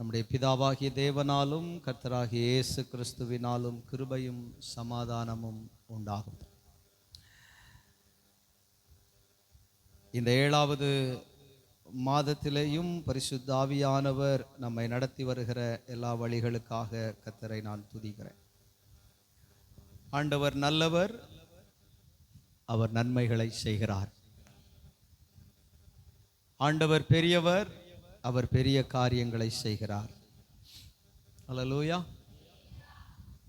நம்முடைய பிதாவாகிய தேவனாலும் கர்த்தராகிய இயேசு கிறிஸ்துவினாலும் கிருபையும் சமாதானமும் உண்டாகும். இந்த 7வது மாதத்திலேயும் பரிசுத்த ஆவியானவர் நம்மை நடத்தி வருகிற எல்லா வழிகளுக்காக கர்த்தரை நான் துதிக்கிறேன். ஆண்டவர் நல்லவர், அவர் நன்மைகளை செய்கிறார். ஆண்டவர் பெரியவர், அவர் பெரிய காரியங்களை செய்கிறார். அல்லேலூயா.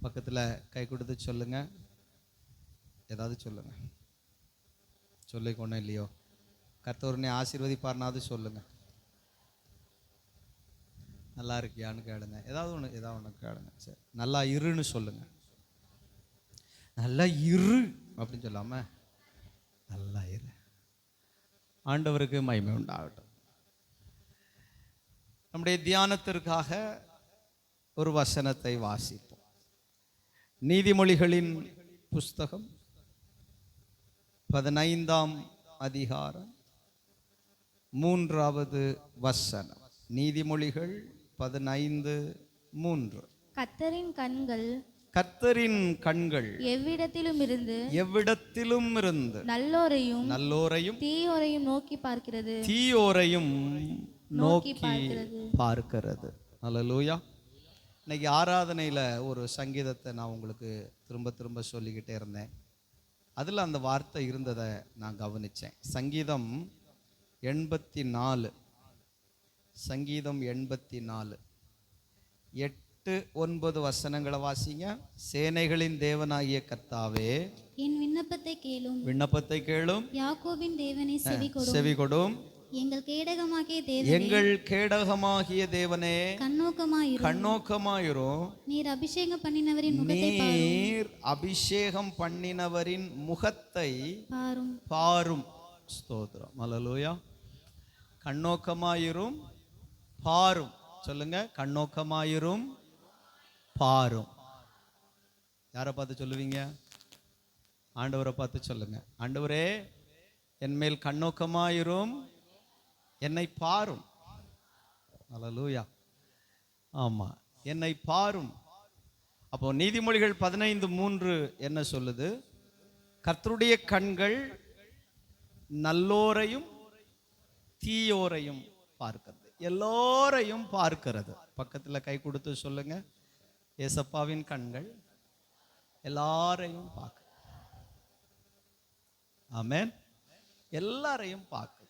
பக்கத்தில் கை கொடுத்து சொல்லுங்க, ஏதாவது சொல்லுங்க. சொல்லிக்கொண்டே இல்லையோ, கர்த்தர் ஆசீர்வதிப்பார்னாவது சொல்லுங்க. நல்லா இருக்கியான்னு கேளுங்க. ஏதாவது ஒன்று கேளுங்க. சரி, நல்லா இருன்னு சொல்லுங்க. நல்லா இரு அப்படின்னு சொல்லாம நல்லா இரு. ஆண்டவருக்கு மகிமை உண்டாகட்டும். நம்முடைய தியானத்திற்காக ஒரு வசனத்தை வாசிப்போம். நீதிமொழிகளின் புஸ்தகம் 15ஆம் அதிகாரம் 3வது வசனம். நீதிமொழிகள் 15:3. கர்த்தரின் கண்கள் எவ்விடத்திலும் இருந்து நல்லோரையும் தீயோரையும் நோக்கி பார்க்கிறது. அல்லேலூயா. இன்னைக்கு ஆராதனையில ஒரு சங்கீதத்தை நான் உங்களுக்கு திரும்ப திரும்ப சொல்லிக்கிட்டே இருந்தேன். அதில் அந்த வார்த்தை இருந்ததை நான் கவனித்தேன். சங்கீதம் 84, சங்கீதம் 84 8-9 வசனங்களை வாசிங்க. சேனைகளின் தேவனாகிய கர்த்தாவே, என் விண்ணப்பத்தை கேளும். யாக்கோபின் தேவனே செவி கொடும். எங்கள் கேடகமாகிய தேவனே கண்ணோக்கமாயிரும். நீர் அபிஷேகம் பண்ணினவரின் முகத்தை பாரும். ஸ்தோத்திரம். அல்லேலூயா. கண்ணோக்கமாயிரும், பாரும். சொல்லுங்க, கண்ணோக்கமாயிரும், பாரும். யாரை பார்த்து சொல்லுவீங்க? ஆண்டவரை பார்த்து சொல்லுங்க. ஆண்டவரே, என் மேல் கண்ணோக்கமாயிரும், என்னை பாரும். அல்லேலூயா. ஆமா, என்னை பாரும். அப்போ நீதிமொழிகள் 15:3 என்ன சொல்லுது? கர்த்தருடைய கண்கள் நல்லோரையும் தீயோரையும் பார்க்கிறது, எல்லோரையும் பார்க்கிறது. பக்கத்தில் கை கொடுத்து சொல்லுங்க, ஏசப்பாவின் கண்கள் எல்லாரையும் பார்க்குது. ஆமென். எல்லாரையும் பார்க்குது.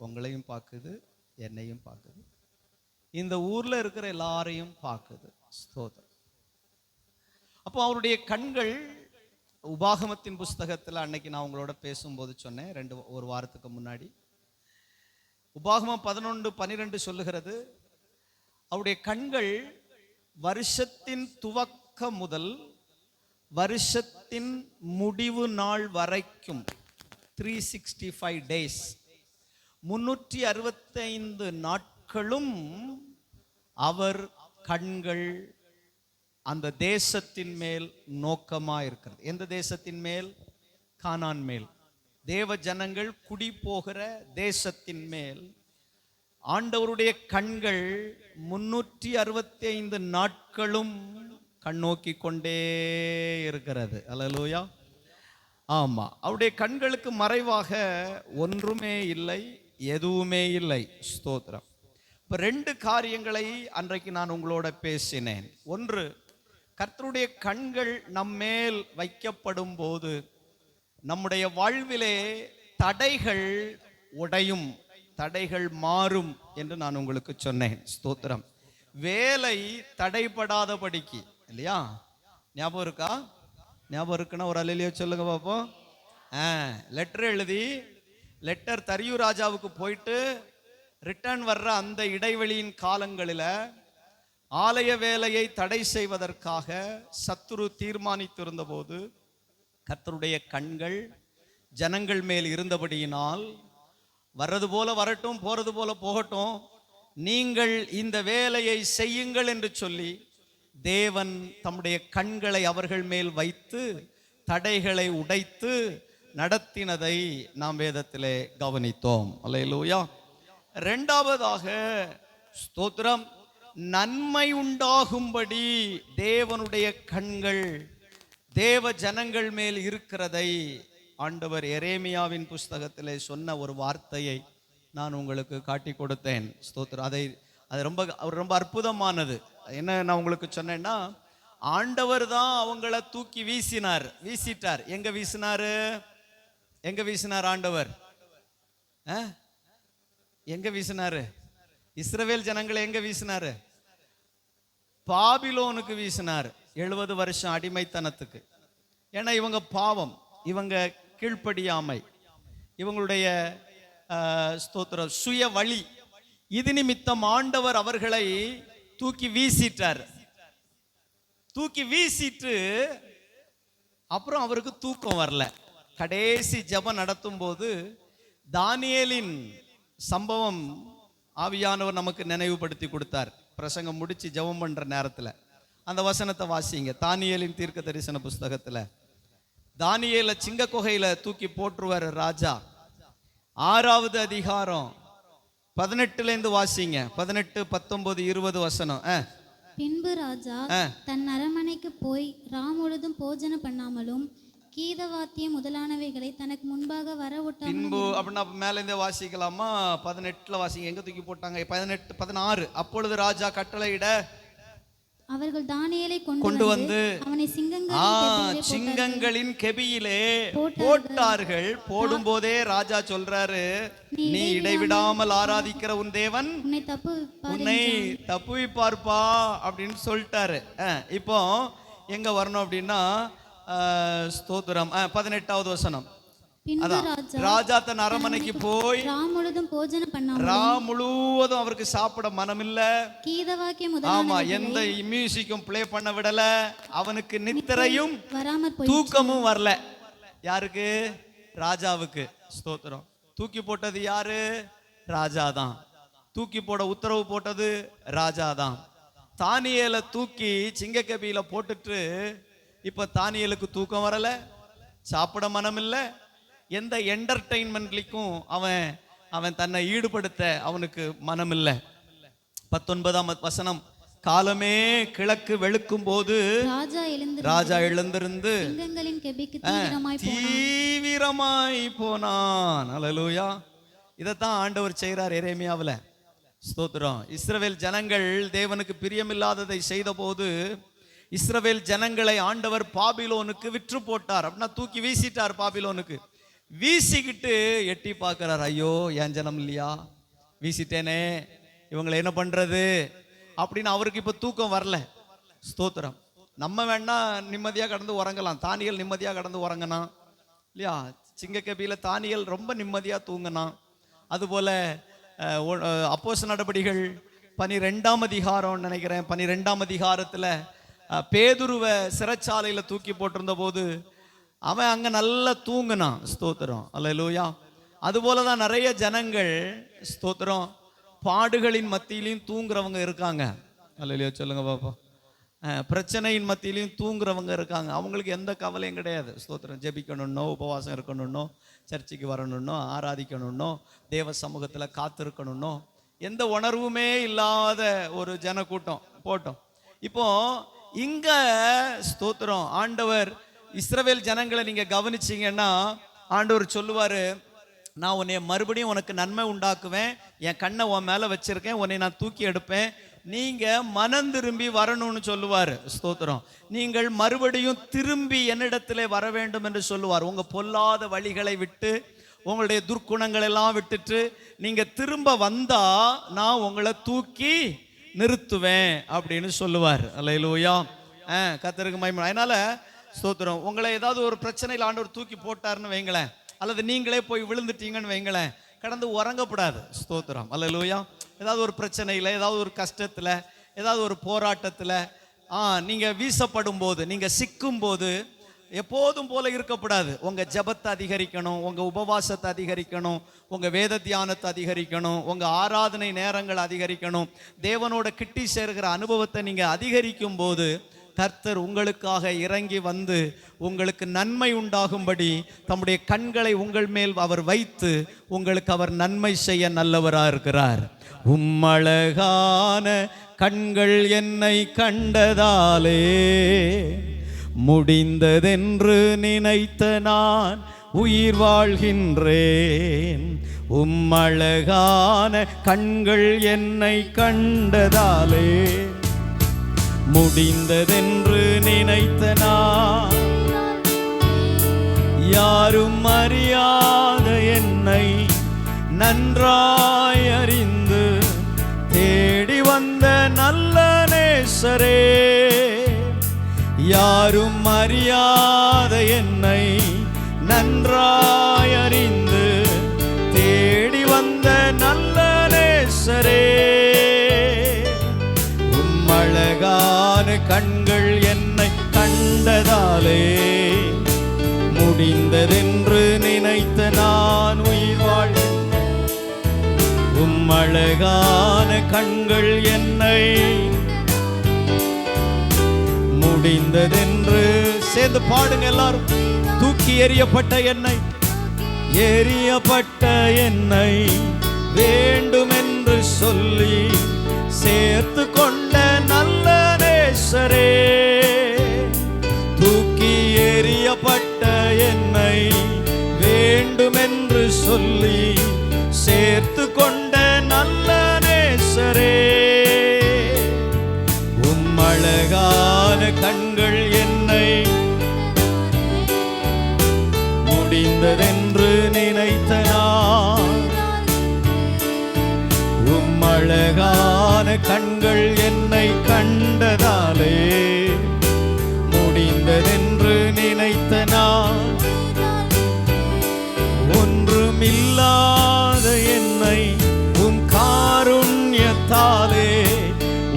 உங்களையும் பார்க்குது, என்னையும் பார்க்குது, இந்த ஊர்ல இருக்கிற எல்லாரையும் பார்க்குது. ஸ்தோத்திரம். அப்போ அவருடைய கண்கள், உபாகமத்தின் புஸ்தகத்தில் அன்னைக்கு நான் உங்களோட பேசும்போது சொன்னேன், ஒரு வாரத்துக்கு முன்னாடி. உபாகமம் 11:12 சொல்லுகிறது, அவருடைய கண்கள் வருஷத்தின் துவக்கம் முதல் வருஷத்தின் முடிவு நாள் வரைக்கும் 365 days 365 நாட்களும் அவர் கண்கள் அந்த தேசத்தின் மேல் நோக்கமா இருக்கிறது. எந்த தேசத்தின் மேல்? கானான் மேல். தேவ ஜனங்கள் குடி போகிற தேசத்தின் மேல் ஆண்டவருடைய கண்கள் 365 நாட்களும் கண்ணோக்கி கொண்டே இருக்கிறது. அல்லேலூயா. ஆமா, அவருடைய கண்களுக்கு மறைவாக ஒன்றுமே இல்லை, எதுவுமே இல்லை. ஸ்தோத்திரம். இப்போ 2 காரியங்களை அன்றைக்கு நான் உங்களோட பேசினேன். ஒன்று, கர்த்தருடைய கண்கள் நம்மேல் வைக்கப்படும் போது நம்முடைய வாழ்விலே தடைகள் உடையும், தடைகள் மாறும் என்று நான் உங்களுக்கு சொன்னேன். ஸ்தோத்திரம். வேலை தடைபடாதபடிக்கு, இல்லையா? ஞாபகம் இருக்கா? ஞாபகம் இருக்குன்னா ஒரு அல்லேலூயா சொல்லுங்க பாப்போம். லெட்டர் எழுதி, லெட்டர் தரியு ராஜாவுக்கு போயிட்டு ரிட்டர்ன் வர்ற அந்த இடைவெளியின் காலங்களில் ஆலய வேலையை தடை செய்வதற்காக சத்துரு தீர்மானித்திருந்த போது கர்த்தருடைய கண்கள் ஜனங்கள் மேல் இருந்தபடியினால், வர்றது போல வரட்டும், போறது போல போகட்டும், நீங்கள் இந்த வேலையை செய்யுங்கள் என்று சொல்லி தேவன் தம்முடைய கண்களை அவர்கள் மேல் வைத்து தடைகளை உடைத்து நடத்தினதை நாம் வேதத்திலே கவனித்தோம். அல்லேலூயா. இரண்டாவதாக ஸ்தோத்திரம். நன்மை உண்டாகும்படி தேவனுடைய கண்கள் தேவ ஜனங்கள் மேல் இருக்கிறதை ஆண்டவர் எரேமியாவின் புஸ்தகத்திலே சொன்ன ஒரு வார்த்தையை நான் உங்களுக்கு காட்டி கொடுத்தேன். ஸ்தோத்திரம். அது ரொம்ப அற்புதமானது. என்ன நான் உங்களுக்கு சொன்னேன்னா, ஆண்டவர் தான் அவங்கள தூக்கி வீசிட்டார். எங்க வீசினார் ஆண்டவர்? எங்க வீசினாரு? இஸ்ரவேல் ஜனங்களை எங்க வீசினாரு? பாபிலோனுக்கு வீசினார். 70 வருஷம் அடிமைத்தனத்துக்கு. ஏன்னா இவங்க பாவம், இவங்க கீழ்ப்படியாமை, இவங்களுடைய ஸ்தோத்திரம் சுய வழி, இது நிமித்தம் ஆண்டவர் அவர்களை தூக்கி வீசிட்டார். தூக்கி வீசிட்டு அப்புறம் அவருக்கு தூக்கம் வரல. கடைசி ஜெபம் நடத்தும் போது தானியேலின் சம்பவம் ஆவியானவர் நமக்கு நினைவுபடுத்தி கொடுத்தார். பிரசங்கம் முடிச்சு ஜெபம் பண்ற நேரத்தில் அந்த வசனத்தை வாசிங்க. தானியேலின் தீர்க்க தரிசன புஸ்தகத்துல தானியேல சிங்க குகையில தூக்கி போட்டுருவார் ராஜா. 6வது அதிகாரம் 18ல இருந்து வாசிங்க. 18, 19, 20 வசனம். பின்பு ராஜா தன் அரமனைக்கு போய் முழுதும் போஜன பண்ணாமலும் கீதவாத்தியம் முதலானவைகளை தனக்கு முன்பாக வர விட்டார். பின்பு அப்படின்னா மேல இருந்தே வாசிக்கலாமா? 18ல வாசிங்க. எங்க தூக்கி போட்டாங்க? 18, 16. அப்பொழுது ராஜா கட்டளையிட அவர்கள் தானியேலை கொண்டு வந்து அவனை சிங்கங்களின் கெபியிலே போட்டார்கள். போடும்போதே ராஜா சொல்றாரு, நீ இடைவிடாமல் ஆராதிக்கிற உன் தேவன் உன்னை தப்புவிப்பார்ப்பா அப்படின்னு சொல்லிட்டாரு. இப்போ எங்க வரணும் அப்படின்னா ஸ்தோத்திரம் 18வது வசனம். ராஜா தன் அரமனைக்கு போய் முழுவதும் அவருக்கு சாப்பிட மனம் இல்ல. ஆமா, எந்த மியூசிக்கும் பிளே பண்ண விடல. அவனுக்கு நித்திரையும் தூக்கமும் வரல. யாருக்கு? ராஜாவுக்கு. ஸ்தோத்திரம். தூக்கி போட்டது யாரு? ராஜாதான். தூக்கி போட உத்தரவு போட்டது ராஜாதான். தானியேலை தூக்கி சிங்கக்கபியில போட்டுட்டு இப்ப தானியேலுக்கு தூக்கம் வரல, சாப்பிட மனம் இல்ல. எந்த என்டர்டெயின்மெண்ட்லிக்கும் அவன் தன்னை ஈடுபடுத்த அவனுக்கு மனம் இல்லை. 19ஆம் வசனம். காலமே கிழக்கு வெளுக்கும் போது ராஜா எழுந்திருந்து தீவிரமாய் போனான். அல்லேலூயா. இதைத்தான் ஆண்டவர் செய்கிறார் எரேமியாவில். ஸ்தோத்திரம். இஸ்ரவேல் ஜனங்கள் தேவனுக்கு பிரியமில்லாததை செய்த போது இஸ்ரவேல் ஜனங்களை ஆண்டவர் பாபிலோனுக்கு விற்று போட்டார். அப்படின்னா தூக்கி வீசிட்டார். பாபிலோனுக்கு வீசிக்கிட்டு எட்டி பார்க்கிறார். ஐயோ, என் ஜனம் இல்லையா, வீசிட்டேனே, இவங்களை என்ன பண்றது அப்படின்னு அவருக்கு இப்ப தூக்கம் வரல. ஸ்தோத்திரம். நம்ம வேணா நிம்மதியா கடந்து உறங்கலாம். தானியேல் நிம்மதியா கடந்து உறங்கினான் இல்லையா? சிங்கக்கபியில தானியேல் ரொம்ப நிம்மதியா தூங்கினான். அதுபோல அப்போஸ்தலர் நடபடிகள் 12ஆம் அதிகாரம் நினைக்கிறேன், 12ஆம் அதிகாரத்துல பேதுருவை சிறைச்சாலையில தூக்கி போட்டிருந்த போது அவன் அங்க நல்லா தூங்கினான். ஸ்தோத்திரம். அல்லேலூயா. அதுபோலதான் நிறைய ஜனங்கள் ஸ்தோத்திரம் பாடுகளின் மத்தியிலையும் தூங்குறவங்க இருக்காங்க. அல்லேலூயா சொல்லுங்க பாப்பா. பிரச்சனையின் மத்தியிலையும் தூங்குறவங்க இருக்காங்க. அவங்களுக்கு எந்த கவலையும் கிடையாது. ஸ்தோத்திரம். ஜெபிக்கணும்னோ, உபவாசம் இருக்கணும்னோ, சர்ச்சைக்கு வரணும்னோ, ஆராதிக்கணும்னோ, தேவ சமூகத்தில் காத்திருக்கணும்னோ எந்த உணர்வுமே இல்லாத ஒரு ஜனக்கூட்டம் போட்டோம். இப்போ இங்க ஸ்தோத்திரம் ஆண்டவர் இஸ்ரவேல் ஜனங்களை நீங்க கவனிச்சீங்கன்னா ஆண்டவர் சொல்லுவாரு, நான் உன்னை மறுபடியும் உனக்கு நன்மை உண்டாக்குவேன், என் கண்ணை உன் மேல வச்சிருக்கேன், உன்னை நான் தூக்கி எடுப்பேன், நீங்க மனம் திரும்பி வரணும்னு சொல்லுவாரு. ஸ்தோத்திரம். நீங்கள் மறுபடியும் திரும்பி என்னிடத்திலே வர வேண்டும் என்று சொல்லுவார். உங்க பொல்லாத வழிகளை விட்டு, உங்களுடைய துர்க்குணங்கள் எல்லாம் விட்டுட்டு நீங்க திரும்ப வந்தா நான் உங்களை தூக்கி நிறுத்துவேன் அப்படின்னு சொல்லுவார். அல்லேலூயா. கர்த்தருக்கு மகிமை. அதனால ஸ்தோத்திரம். உங்களை ஏதாவது ஒரு பிரச்சனையில் ஆண்டவர் தூக்கி போட்டாருன்னு வைங்களேன், அல்லது நீங்களே போய் விழுந்துட்டீங்கன்னு வைங்களேன், கடந்து உறங்கப்படாது. ஸ்தோத்திரம். அல்லேலூயா. ஏதாவது ஒரு பிரச்சனையில், ஏதாவது ஒரு கஷ்டத்தில், ஏதாவது ஒரு போராட்டத்தில் நீங்க வீசப்படும் போது, நீங்க சிக்கும் போது எப்போதும் போல இருக்கப்படாது. உங்க ஜெபத்தை அதிகரிக்கணும், உங்க உபவாசத்தை அதிகரிக்கணும், உங்க வேத தியானத்தை அதிகரிக்கணும், உங்க ஆராதனை நேரங்கள் அதிகரிக்கணும். தேவனோட கிட்டி சேர்கிற அனுபவத்தை நீங்க அதிகரிக்கும் போது கர்த்தர் உங்களுக்காக இறங்கி வந்து உங்களுக்கு நன்மை உண்டாகும்படி தம்முடைய கண்களை உங்கள் மேல் அவர் வைத்து உங்களுக்கு அவர் நன்மை செய்ய நல்லவராக இருக்கிறார். உம்மழகான கண்கள் என்னை கண்டதாலே முடிந்ததென்று நினைத்த நான் உயிர் வாழ்கின்றேன். உம்மழகான கண்கள் என்னை கண்டதாலே முடிந்ததென்று நினைத்த நான் யாரும் அறியாத என்னை நன்றாய் அறிந்து தேடி வந்த நல்ல நேசரே. யாரும் அறியாத என்னை நன்றாய் அறிந்து தேடி வந்த நல்ல நேசரே. உம்மழகான கண்கள் என்னை கண்டதாலே முடிந்ததென்று நினைத்த நான் உயிர் வாழ்கின்றேன். உம்மழகான கண்கள் என்னை முடிந்ததென்று சேர்ந்து பாடுங்க எல்லாரும். தூக்கி எறியப்பட்ட என்னை வேண்டுமென்று சொல்லி சேர்த்து கொண்ட நல்ல நேசரே. தூக்கி எறியப்பட்ட என்னை வேண்டுமென்று சொல்லி சேர்த்து கொண்ட நல்ல நேசரே. உம்மழகான கண்கள் என்னை முடிந்ததென்று நினைத்த நான் உம்மழகான கண்கள் என்னை கண்டதாலே முடிந்ததென்று நினைத்த நான் ஒன்றுமில்லாத என்னை உம் காருண்யத்தாலே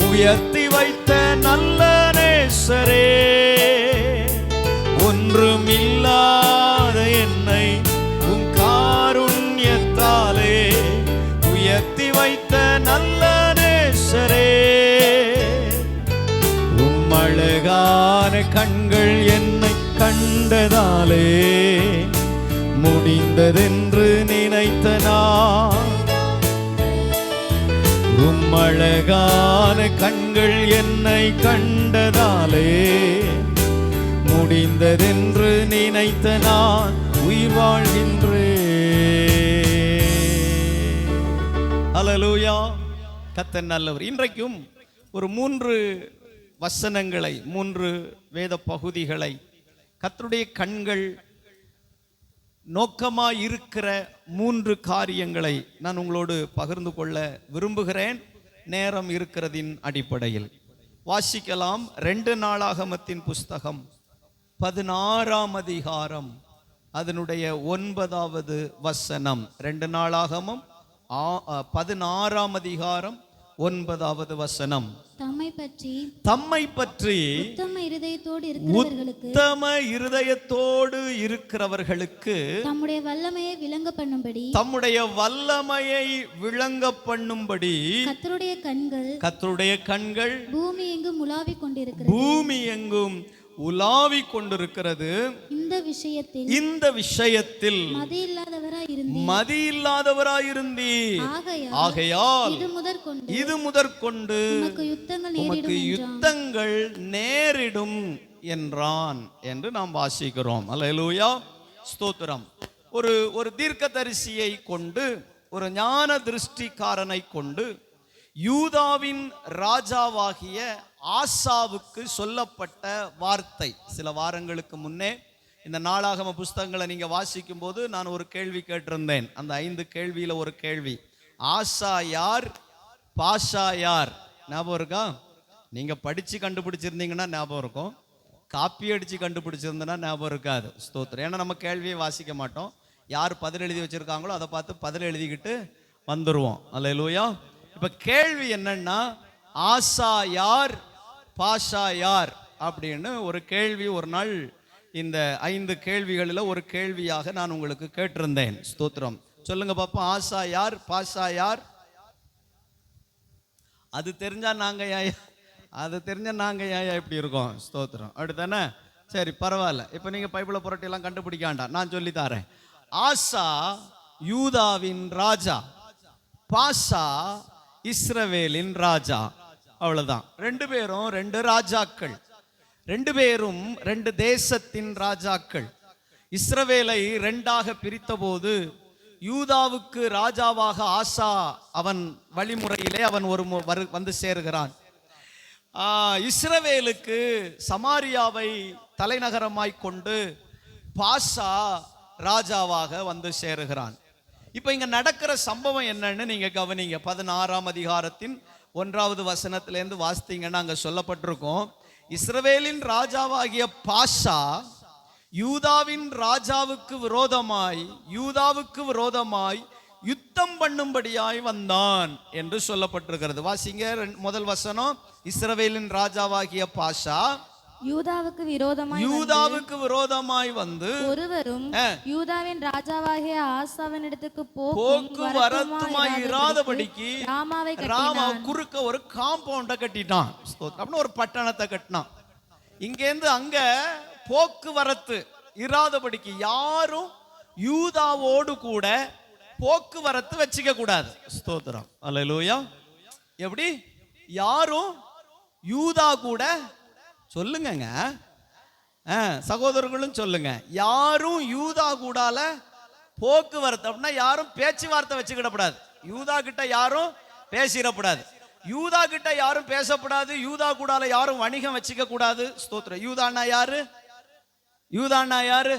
உயர்த்தி வைத்த நல்ல நேசரே. ஒன்றுமில்லாத என்னை உம் காருண்யத்தாலே உயர்த்தி வைத்த நல்ல நேசரே. உம்மழகான கண்கள் என்னை கண்டதாலே முடிந்ததென்று நினைத்த நான் உம்மழகான கண்கள் என்னை கண்டதாலே முடிந்ததென்று நினைத்த நான் உயிர் வாழ்கின்றேன். அல்லேலூயா. கர்த்தர் நல்லவர். இன்றைக்கும் ஒரு 3 வசனங்களை 3 வேத பகுதிகளை கர்த்தருடைய கண்கள் நோக்கமாய் இருக்கிற 3 காரியங்களை நான் உங்களோடு பகிர்ந்து கொள்ள விரும்புகிறேன். நேரம் இருக்கிறதின் அடிப்படையில் வாசிக்கலாம். 2 நாளாகமத்தின் புஸ்தகம் 16ஆம் அதிகாரம் அதனுடைய 9வது வசனம். 2 நாளாகமம் 16ஆம் அதிகாரம் 9வது வசனம். தம்மை பற்றி உத்தம இருதயத்தோடு இருக்கிறவர்களுக்கு தம்முடைய வல்லமையை விளங்க பண்ணும்படி கர்த்தருடைய கண்கள் பூமி எங்கும் உலாவிக் கொண்டிருக்கிறது. இந்த விஷயத்தில் மதியில்லாதவராயிருந்தீர். ஆகையால் இது முதற்கொண்டு உமக்கு யுத்தங்கள் நேரிடும் என்றான் என்று நாம் வாசிக்கிறோம். அல்லேலூயா, ஸ்தோத்திரம். ஒரு தீர்க்கதரிசியை கொண்டு, ஒரு ஞான திருஷ்டிக்காரனை கொண்டு யூதாவின் ராஜாவாகிய ஆசாவுக்கு சொல்லப்பட்ட வார்த்தை. சில வாரங்களுக்கு முன்னே இந்த நாளாகம புஸ்தகங்களை நீங்க வாசிக்கும் போது நான் ஒரு கேள்வி கேட்டிருந்தேன். அந்த 5 கேள்வியில ஒரு கேள்வி, ஆசா யார், பாஷா யார்? ஞாபகம் இருக்கா? நீங்க படிச்சு கண்டுபிடிச்சிருந்தீங்கன்னா ஞாபகம் இருக்கும், காப்பி அடிச்சு கண்டுபிடிச்சிருந்தா ஞாபகம் இருக்காது. ஸ்தோத்திரம். ஏன்னா நம்ம கேள்வியை வாசிக்க மாட்டோம். யார் பதில் எழுதி வச்சிருக்காங்களோ அதை பார்த்து பதில் எழுதிக்கிட்டு வந்துருவோம். அல்லேலூயா. இப்ப கேள்வி என்னன்னா, ஆசா யார், பாஷா யார் அப்படின்னு ஒரு கேள்வி ஒரு நாள் இந்த 5 கேள்விகளில் ஒரு கேள்வியாக நான் உங்களுக்கு கேட்டிருந்தேன். ஸ்தோத்திரம். சொல்லுங்க பாப்போம், ஆசா யார், பாஷா யார்? அது தெரிஞ்சா நாங்க அது தெரிஞ்ச நாங்க ஏன் இப்படி இருக்கோம்? ஸ்தோத்திரம். அப்படித்தானே? சரி, பரவாயில்ல. இப்போ நீங்க பைபிளை புரட்டி எல்லாம் கண்டுபிடிக்க வேண்டாம், நான் சொல்லி தரேன். ஆசா யூதாவின் ராஜா, பாசா இஸ்ரவேலின் ராஜா. அவ்வளவுதான். ரெண்டு பேரும் ரெண்டு ராஜாக்கள், ரெண்டு பேரும் ரெண்டு தேசத்தின் ராஜாக்கள். இஸ்ரவேலை ரெண்டாக பிரித்த போது யூதாவுக்கு ராஜாவாக ஆசா அவன் வழிமுறையிலே அவன் வந்து சேருகிறான். இஸ்ரவேலுக்கு சமாரியாவை தலைநகரமாய் கொண்டு பாசா ராஜாவாக வந்து சேருகிறான். இப்ப இங்க நடக்கிற சம்பவம் என்னன்னு நீங்க கவனிங்க. 16ஆம் அதிகாரத்தின் 1வது வசனத்திலிருந்து வாசித்தீங்கன்னா அங்க சொல்லப்பட்டிருக்கும், இஸ்ரவேலின் ராஜாவாகிய பாசா யூதாவின் ராஜாவுக்கு விரோதமாய் யுத்தம் பண்ணும்படியாய் வந்தான் என்று சொல்லப்பட்டிருக்கிறது. வாசிங்க முதல் வசனம். இஸ்ரவேலின் ராஜாவாகிய பாசா யூதாவுக்கு விரோதமாய் வந்து ஒருவரும் யூதாவின் ராஜாவாகிய ஆசாவினிடத்துக்கு போக்குவரத்துமாய் இராதபடிக்கு ராமா குறுக்க ஒரு காம்பவுண்ட கட்டிட்டான். அப்படின்னு ஒரு பட்டணத்தை கட்டினான். இங்கேருந்து அங்க போக்குவரத்து இராதபடிக்கு, யாரும் யூதாவோடு கூட போக்குவரத்து வச்சுக்க கூடாது. ஸ்தோத்திரம். அல்லேலூயா. எப்படி? யாரும் யூதா கூட, சொல்லுங்க சகோதரர்களும் சொல்லுங்க, யாரும் யூதா கூடால போக்குவரத்து அப்படின்னா யாரும் பேச்சுவார்த்தை வச்சுக்கிடப்படாது. யூதா கிட்ட யாரும் பேசிடப்படாது, யூதா கிட்ட யாரும் பேசப்படாது, யூதா கூடால யாரும் வணிகம் வச்சுக்க கூடாது. ஸ்தோத்திரம். யூதான்னா யாரு?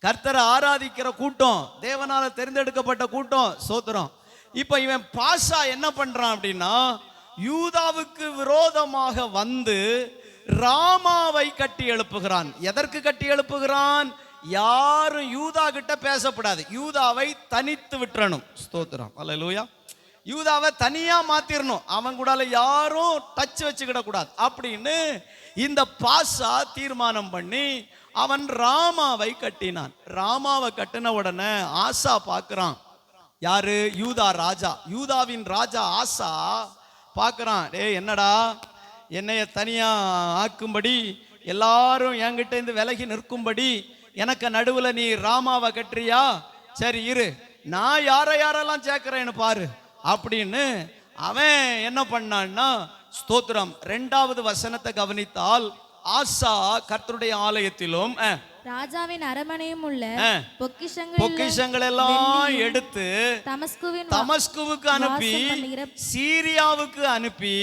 கர்த்தரை ஆராதிக்கிற கூட்டம், தேவனால தெரிந்தெடுக்கப்பட்ட கூட்டம். ஸ்தோத்திரம். இப்ப இவன் பாசா என்ன பண்றான் அப்படின்னா, யூதாவுக்கு விரோதமாக வந்து ராமாவை கட்டி எழுப்புகிறான். எதற்கு கட்டி எழுப்புகிறான்? யாரும் யூதா கிட்ட பேசப்படாது, யூதாவை தனித்து விட்டுறணும். ஸ்தோத்திரம். அல்லேலூயா. யூதாவை தனியா மாத்திரணும், அவன் கூட யாரும் டச் வச்சுக்கிட கூடாது அப்படின்னு இந்த பாசா தீர்மானம் பண்ணி அவன் ராமாவை கட்டினான். ராமாவை கட்டின உடனே ஆசா பார்க்கிறான். யாரு? யூதா ராஜா, யூதாவின் ராஜா ஆசா பார்க்கிறான். என்னடா என்னைய தனியா ஆக்கும்படி, எல்லாரும் என்கிட்ட இருந்து விலகி நிற்கும்படி எனக்கு நடுவுல நீ ராமாவை கட்டுறியா? சரி இரு, நான் யாரெல்லாம் சேர்க்கிறேன்னு பாரு அப்படின்னு அவன் என்ன பண்ணான்னா, ஸ்தோத்திரம், 2வது வசனத்தை கவனித்தால், ஆசா கர்த்தருடைய ஆலயத்திலும் ராஜாவின் அரமனையும் உள்ள பொக்கிஷங்கள் எல்லாம் எடுத்து தமஸ்குவுக்கு அனுப்பி சீரியாவுக்கு அனுப்பி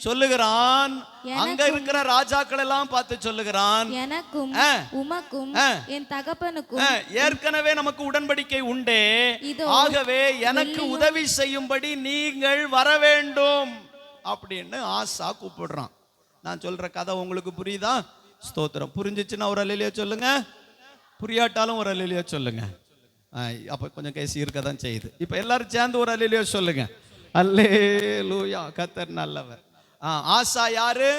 சொல்லுகிறான். அங்க இருக்கிற ராஜாக்கள் எல்லாம் பார்த்து சொல்லுகிறான், எனக்கும் உமக்கும் என் தகப்பனுக்கும் ஏற்கனவே நமக்கு உடன்படிக்கை உண்டே, ஆகவே எனக்கு உதவி செய்யும்படி நீங்கள் வர வேண்டும் அப்படின்னு ஆசா கூப்பிடுறான். நான் சொல்ற கதை உங்களுக்கு புரியுதா? ஸ்தோத்திரம். புரிஞ்சிச்சுன்னா ஒரு அல்லேலூயா சொல்லுங்க, புரியாட்டாலும் ஒரு அல்லேலூயா சொல்லுங்க. அப்ப கொஞ்சம் கேசி இருக்கதான் செய்யுது. இப்ப எல்லாரும் சேர்ந்து ஒரு அல்லேலூயா சொல்லுங்க. அல்லேலூயா. கர்த்தர் நல்லவர். ஆசா யாரு?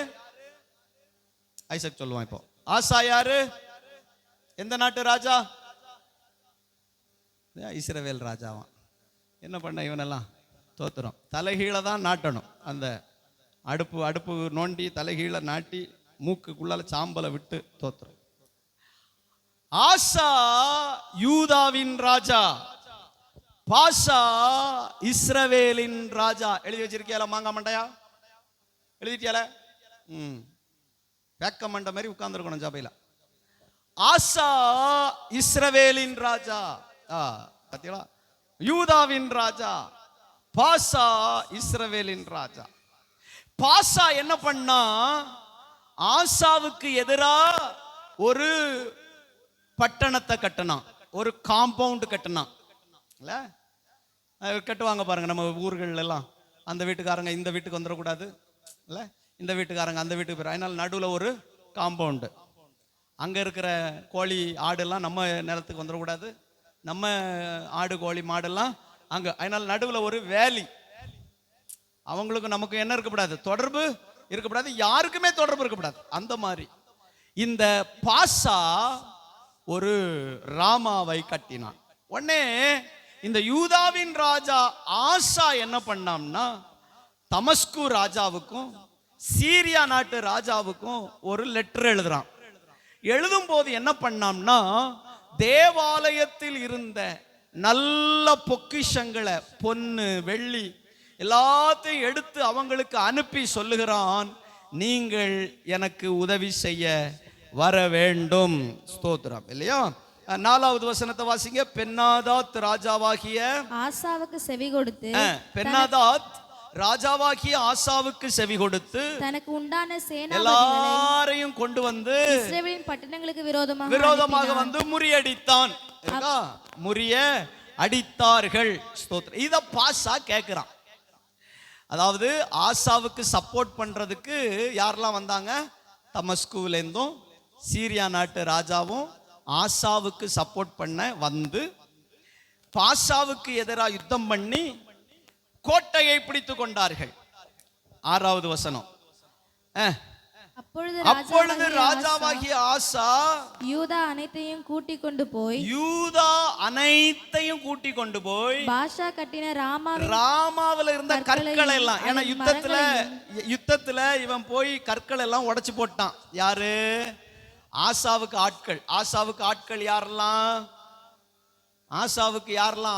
ஐசக் சொல்லுவான். இப்போ ஆசா யாரு? எந்த நாட்டு ராஜா? இஸ்ரவேல் ராஜாவான். என்ன பண்ண இவனெல்லாம்? தோத்துறோம். தலைகீழ தான் நாட்டணும். அந்த அடுப்பு நோண்டி தலைகீழ நாட்டி மூக்குக்குள்ளால சாம்பலை விட்டு தோத்துறோம். ஆசா யூதாவின் ராஜா, பாசா இஸ்ரவேலின் ராஜா. எழுதி வச்சிருக்கியால மாங்கா மண்டையா? எழுதிட்டியால? வேக்க மண்டை மாதிரி உட்கார்ந்துருக்கணும் சபையில. ஆசா இஸ்ரவேலின் ராஜா, பாத்தீங்களா? யூதாவின் ராஜா, பாசா இஸ்ரவேலின் ராஜா. பாசா என்ன பண்ணா, ஆசாவுக்கு எதிரா ஒரு பட்டணத்தை கட்டினான், ஒரு காம்பவுண்ட் கட்டினான். கட்டுவாங்க பாருங்க நம்ம ஊர்கள் எல்லாம், அந்த வீட்டுக்காரங்க இந்த வீட்டுக்கு வந்துடக்கூடாது, இல்ல இந்த வீட்டுக்காரங்க அந்த வீட்டுக்கு போயிடும். அதனால நடுவில் ஒரு காம்பவுண்டு. அங்கே இருக்கிற கோழி ஆடெல்லாம் நம்ம நிலத்துக்கு வந்துடக்கூடாது, நம்ம ஆடு கோழி மாடெல்லாம் அங்கே. அதனால நடுவில் ஒரு வேலி. அவங்களுக்கு நமக்கு என்ன இருக்கக்கூடாது? தொடர்பு இருக்கக்கூடாது, யாருக்குமே தொடர்பு இருக்கக்கூடாது. அந்த மாதிரி இந்த பாசா ஒரு ராமாவை கட்டினான். உடனே இந்த யூதாவின் ராஜா ஆசா என்ன பண்ணாம்னா, தமஸ்கு ராஜாவுக்கும் சீரியா நாட்டு ராஜாவுக்கும் ஒரு லெட்டர் எழுதுறான். எழுதும் போது என்ன பண்ணாம்னா, தேவாலயத்தில் இருந்த நல்ல பொக்கிஷங்களை, பொன்னு வெள்ளி எல்லாத்தையும் எடுத்து அவங்களுக்கு அனுப்பி சொல்லுகிறான், நீங்கள் எனக்கு உதவி செய்ய வர வேண்டும். ஸ்தோத்திரம். இல்லையா? 4வது வசனத்தை வாசிங்க. பென்னாதாத் ராஜாவாகிய ஆசாவுக்கு செவி கொடுத்து பென்னாதாத் ராஜாவாகிய ஆசாவுக்கு செவி கொடுத்து தனக்கு உண்டான எல்லாரையும் கொண்டு வந்து இஸ்ரவேலின் பட்டணங்களுக்கு விரோதமாக வந்து முறியடித்தான். முறிய அடித்தார்கள். ஸ்தோத்திரம். இத பாசா கேட்கிறான். அதாவது ஆசாவுக்கு சப்போர்ட் பண்றதுக்கு யாரெல்லாம் வந்தாங்க? தமஸ்குல இருந்தும் சீரியா நாட்டு ராஜாவும் ஆசாவுக்கு சப்போர்ட் பண்ண வந்து பாசாவுக்கு எதிராக யுத்தம் பண்ணி கோட்டையை பிடித்து கொண்டார்கள். 6வது வசனம். அப்பொழுது ராஜாவாகிய ஆசா யூதா அனைத்தையும் கூட்டிக் கொண்டு போய் பாஷா கட்டின ராமாவில இருந்த கற்களை எல்லாம், ஏன்னா யுத்தத்துல இவன் போய் கற்கள் எல்லாம் உடைச்சு போட்டான். யாரு? ஆசாவுக்கு ஆட்கள் யாரெல்லாம்?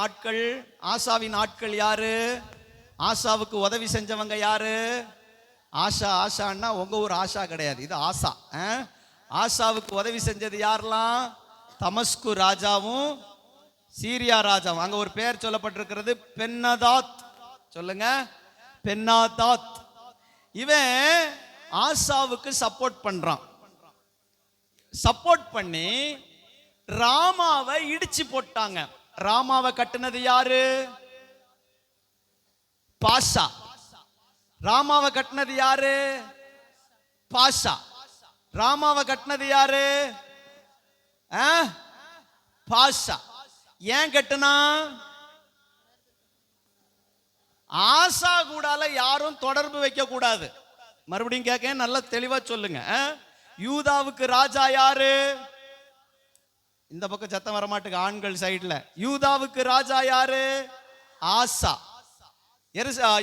ஆட்கள், ஆசாவின் ஆட்கள் யாரு? ஆசாவுக்கு உதவி செஞ்சவங்க யாரு? ஆஷான்னா உங்க ஊர் ஆஷா கிடையாது, இது ஆசா. ஆசாவுக்கு உதவி செஞ்சது யாரெல்லாம்? தமஸ்கு ராஜாவும் சீரியா ராஜாவும். அங்க ஒரு பெயர் சொல்லப்பட்டிருக்கிறது, பென்னதாத். சொல்லுங்க, பென்னாதாத். இவன் ஆசாவுக்கு சப்போர்ட் பண்றான். சப்போர்ட் பண்ணி ராமாவை இடிச்சு போட்டாங்க. ராமாவை கட்டினது யாரு? பாஷா. ராமாவை கட்டினது யாரு? பாஷா. ராமாவை கட்டினது யாரு? பாஷா. ஏன் கட்டுனா? ஆசா கூடால யாரும் தொடர்பு வைக்க கூடாது. மறுபடியும் கேட்க, நல்லா தெளிவா சொல்லுங்க. யூதாவுக்கு ராஜா யாரு? இந்த பக்கம் சத்தம் வரமாட்டுக்கு ஆண்கள் சைடுல. யூதாவுக்கு ராஜா யாரு? ஆசா.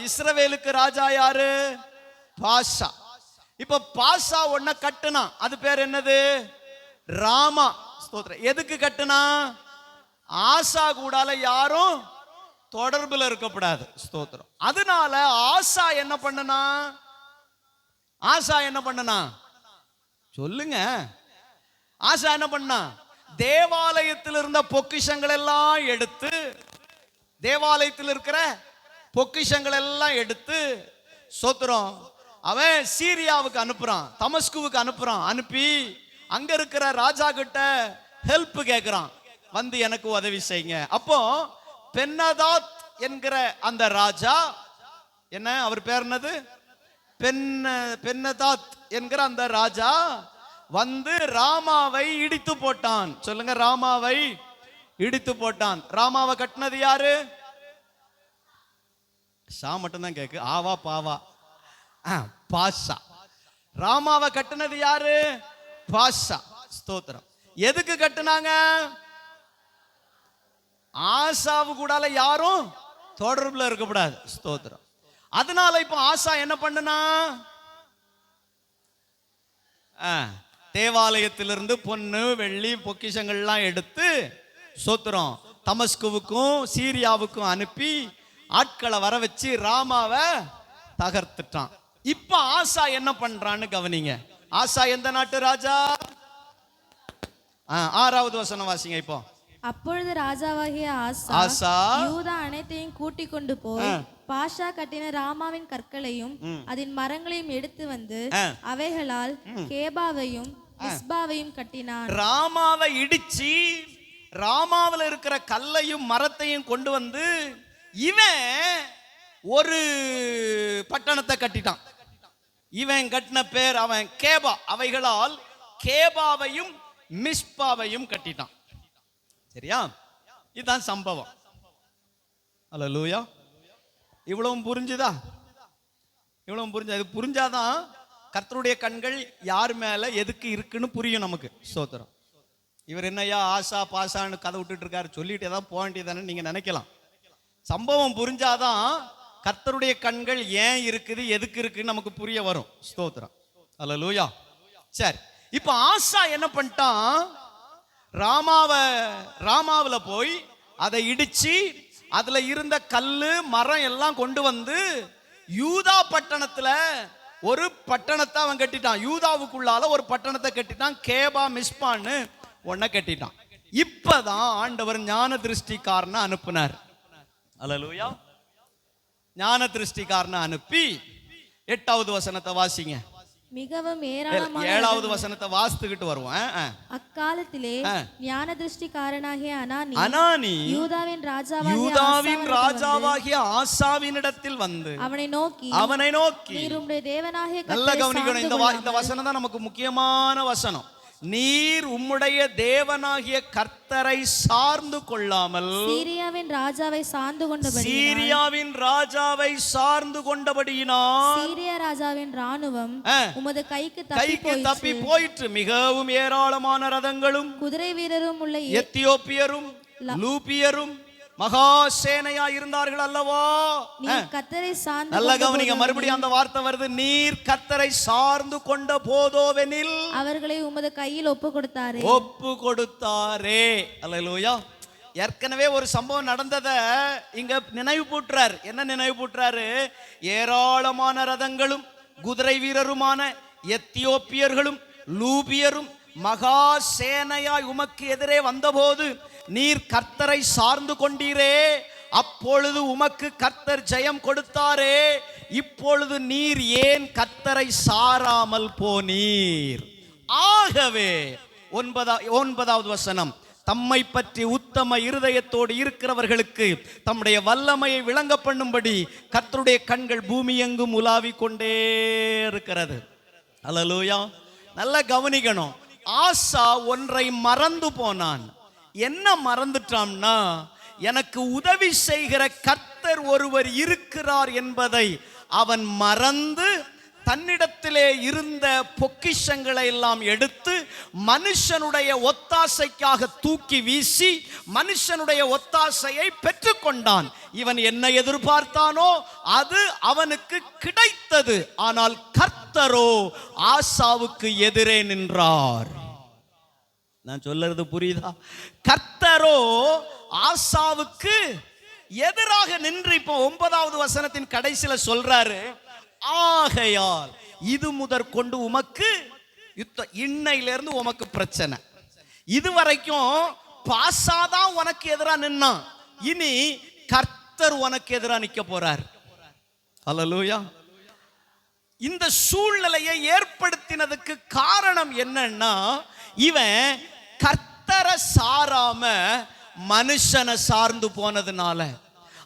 இஸ்ரவேலுக்கு ராஜா யாரு? பாஷா. இப்ப பாஷா ஒன்ன கட்டுனா, அது பேர் என்னது? ராமா. ஸ்தோத்திரம். எதுக்கு கட்டுனா? ஆசா கூடால யாரும் தொடர்புல இருக்கக்கூடாது. ஸ்தோத்திரம். அதனால ஆசா என்ன பண்ணனா? சொல்லுங்க. ஆசா என்ன பண்ணா? தேவாலயத்தில் இருந்த பொக்கிஷங்கள் எல்லாம் எடுத்து, தேவாலயத்தில் இருக்கிற பொக்கிஷங்கள் எல்லாம் எடுத்து, சோத்திரம், அவன் சீரியாவுக்கு அனுப்புறான், தமஸ்குவுக்கு அனுப்புறான். அனுப்பி அங்க இருக்கிற ராஜா கிட்ட ஹெல்ப் கேட்கிறான், வந்து எனக்கு உதவி செய்யுங்க. அப்போ பென்னதாத் என்கிற அந்த ராஜா, என்ன அவர் பேர் என்னது? பென்னதாத் என்கிற அந்த ராஜா வந்து ராமாவை இடித்து போட்டான். சொல்லுங்க, ராமாவை இடித்து போட்டான். ராமாவை கட்டினது யாரு? ஷா மட்டும் தான் கேக்கு, ஆவா பாவா. பாஷா. ராமாவை கட்டினது யாரு? பாஷா. ஸ்தோத்திரம். எதுக்கு கட்டுனாங்க? ஆசாவு கூடால யாரும் தொடர்புல இருக்கக்கூடாது. ஸ்தோத்திரம். அதனால இப்ப ஆசா என்ன பண்ணுனா, தேவாலயத்திலிருந்து பொன்னு வெள்ளி பொக்கிஷங்கள்லாம் எடுத்து, சோத்திரம், தமஸ்குவுக்கும் சீரியாவுக்கும் அனுப்பி ஆட்களை வர வச்சு ராமாவை தகர்த்துட்டான். இப்ப ஆசா என்ன பண்றான்னு கவனிங்க. ஆசா எந்த நாட்டு ராஜா? 6வது வசனம் வாசிங்க. இப்போ அப்பொழுது ராஜாவாகிய ஆசா யூதா அனைத்தையும் கூட்டிக் கொண்டு போய் பாஷா கட்டின ராமாவின் கற்களையும் அதன் மரங்களையும் எடுத்து வந்து அவைகளால் கேபாவையும் மிஸ்பாவையும் கட்டினான். ராமாவை இடிச்சு ராமாவில் இருக்கிற கல்லையும் மரத்தையும் கொண்டு வந்து இவன் ஒரு பட்டணத்தை கட்டிட்டான். இவன் கட்டின பேர் அவன் கேபா. அவைகளால் கேபாவையும் மிஸ்பாவையும் கட்டிட்டான். சரியா? இதுதான் சம்பவம். அல்லேலூயா. இவ்வளவும் புரிஞ்சுதா? இவ்வளவும் புரிஞ்சா? இது புரிஞ்சாதான் கர்த்தருடைய கண்கள் யார் மேல எதுக்கு இருக்குன்னு புரியும் நமக்கு. ஸ்தோத்திரம். இவர் என்னையா ஆசா பாசான்னு கதை விட்டுட்டு இருக்காரு, சொல்லிட்டு ஏதாவது போக வேண்டியதானே நீங்க நினைக்கலாம். சம்பவம் புரிஞ்சாதான் கர்த்தருடைய கண்கள் ஏன் இருக்குது, எதுக்கு இருக்குன்னு நமக்கு புரிய வரும். ஸ்தோத்திரம், அல்லேலூயா. சரி, இப்ப ஆசா என்ன பண்ணிட்டான், ராமாவுல போய் அதை இடிச்சு அதுல இருந்த கல்லு மரம் எல்லாம் கொண்டு வந்து யூதா பட்டணத்துல ஒரு பட்டணத்தை அவன் கட்டிட்டான். யூதாவுக்குள்ளால ஒரு பட்டணத்தை கட்டிட்டான். கேபா மிஸ்பான்னு ஒன்ன கட்டிட்டான். இப்பதான் ஆண்டவர் ஞான திருஷ்டிக்காரனை அனுப்புனார். அல்லேலூயா. ஞான திருஷ்டிக்காரனை அனுப்பி 8வது வசனத்தை வாசிங்க. மிகவும் ஏராளமான 7வது வசனத்தை வாசித்துக்கிட்டு வருவோம். அக்காலத்திலே ஞான திருஷ்டிக்காரனாகிய அனானி யூதாவின் ராஜாவாகிய ஆசாவினிடத்தில் வந்து அவனை நோக்கி நீர் உம்முடைய தேவனாகிய நல்ல கவனிக்கணும். இந்த வசனம் தான் நமக்கு முக்கியமான வசனம். நீர் உம்முடைய தேவனாகிய கர்த்தரை சார்ந்து கொள்ளாமல் சீரியாவின் ராஜாவை சார்ந்து கொண்டபடியினால் சீரியா ராஜாவின் ராணுவம் உமது கைக்கு தப்பி போயிற்று. மிகவும் ஏராளமான ரதங்களும் குதிரை வீரரும் உள்ள எத்தியோப்பியரும் லூபியரும் மகா சேனையா இருந்தார்கள் அல்லவா. நல்ல கவனிங்க, மறுபடியும் அந்த வார்த்தை வருது. நீர் கர்த்தரை சார்ந்து கொண்ட போதோவெனில் அவர்களை உமது கையில் ஒப்பு கொடுத்தாரே. அல்லேலூயா. ஏற்கனவே ஒரு சம்பவம் நடந்ததை இங்க நினைவு கூட்டுறார். என்ன நினைவு கூட்டுறாரு? ஏராளமான ரதங்களும் குதிரை வீரருமான எத்தியோப்பியர்களும் லூபியரும் மகா சேனையாய் உமக்கு எதிரே வந்தபோது நீர் கர்த்தரை சார்ந்து கொண்டீரே, அப்பொழுது உமக்கு கர்த்தர் ஜெயம் கொடுத்தாரே, இப்பொழுது நீர் ஏன் கர்த்தரை சாராமல் போனீர்? ஆகவே 9வது வசனம், தம்மை பற்றி உத்தம இருதயத்தோடு இருக்கிறவர்களுக்கு தம்முடைய வல்லமையை விளங்க பண்ணும்படி கர்த்தருடைய கண்கள் பூமி எங்கும் உலாவிக் கொண்டே இருக்கிறது. அல்லேலூயா. நல்ல கவனிக்கணும். ஆசா ஒன்றை மறந்து போனான். என்ன மறந்துட்டான்னா, எனக்கு உதவி செய்கிற கர்த்தர் ஒருவர் இருக்கிறார் என்பதை அவன் மறந்து தன்னிடத்திலே இருந்த பொக்கிஷங்களை எல்லாம் எடுத்து மனுஷனுடைய ஒத்தாசைக்காக தூக்கி வீசி மனுஷனுடைய ஒத்தாசையை பெற்றுக்கொண்டான். இவன் என்ன எதிர்பார்த்தானோ அது அவனுக்கு கிடைத்தது. ஆனால் கர்த்தரோ ஆசாவுக்கு எதிரே நின்றார். நான் சொல்றது புரியுதா? கர்த்தரோ ஆசாவுக்கு எதிராக நின்று இப்போ 9வது வசனத்தின் கடைசியில சொல்றாரு, ஆகையால் இது முதற்கொண்டு உமக்கு யுத்தம். இன்னையிலிருந்து உமக்கு பிரச்சனை. இதுவரைக்கும் பாசாதான் உனக்கு எதிராக நின்னான், இனி கர்த்தர் உனக்கு எதிராக நிக்க போறார். அல்லேலூயா. இந்த சூழ்நிலையை ஏற்படுத்தினதுக்கு காரணம் என்னன்னா, இவன் கர்த்தரை சாராம மனுஷனை சார்ந்து போனதுனால.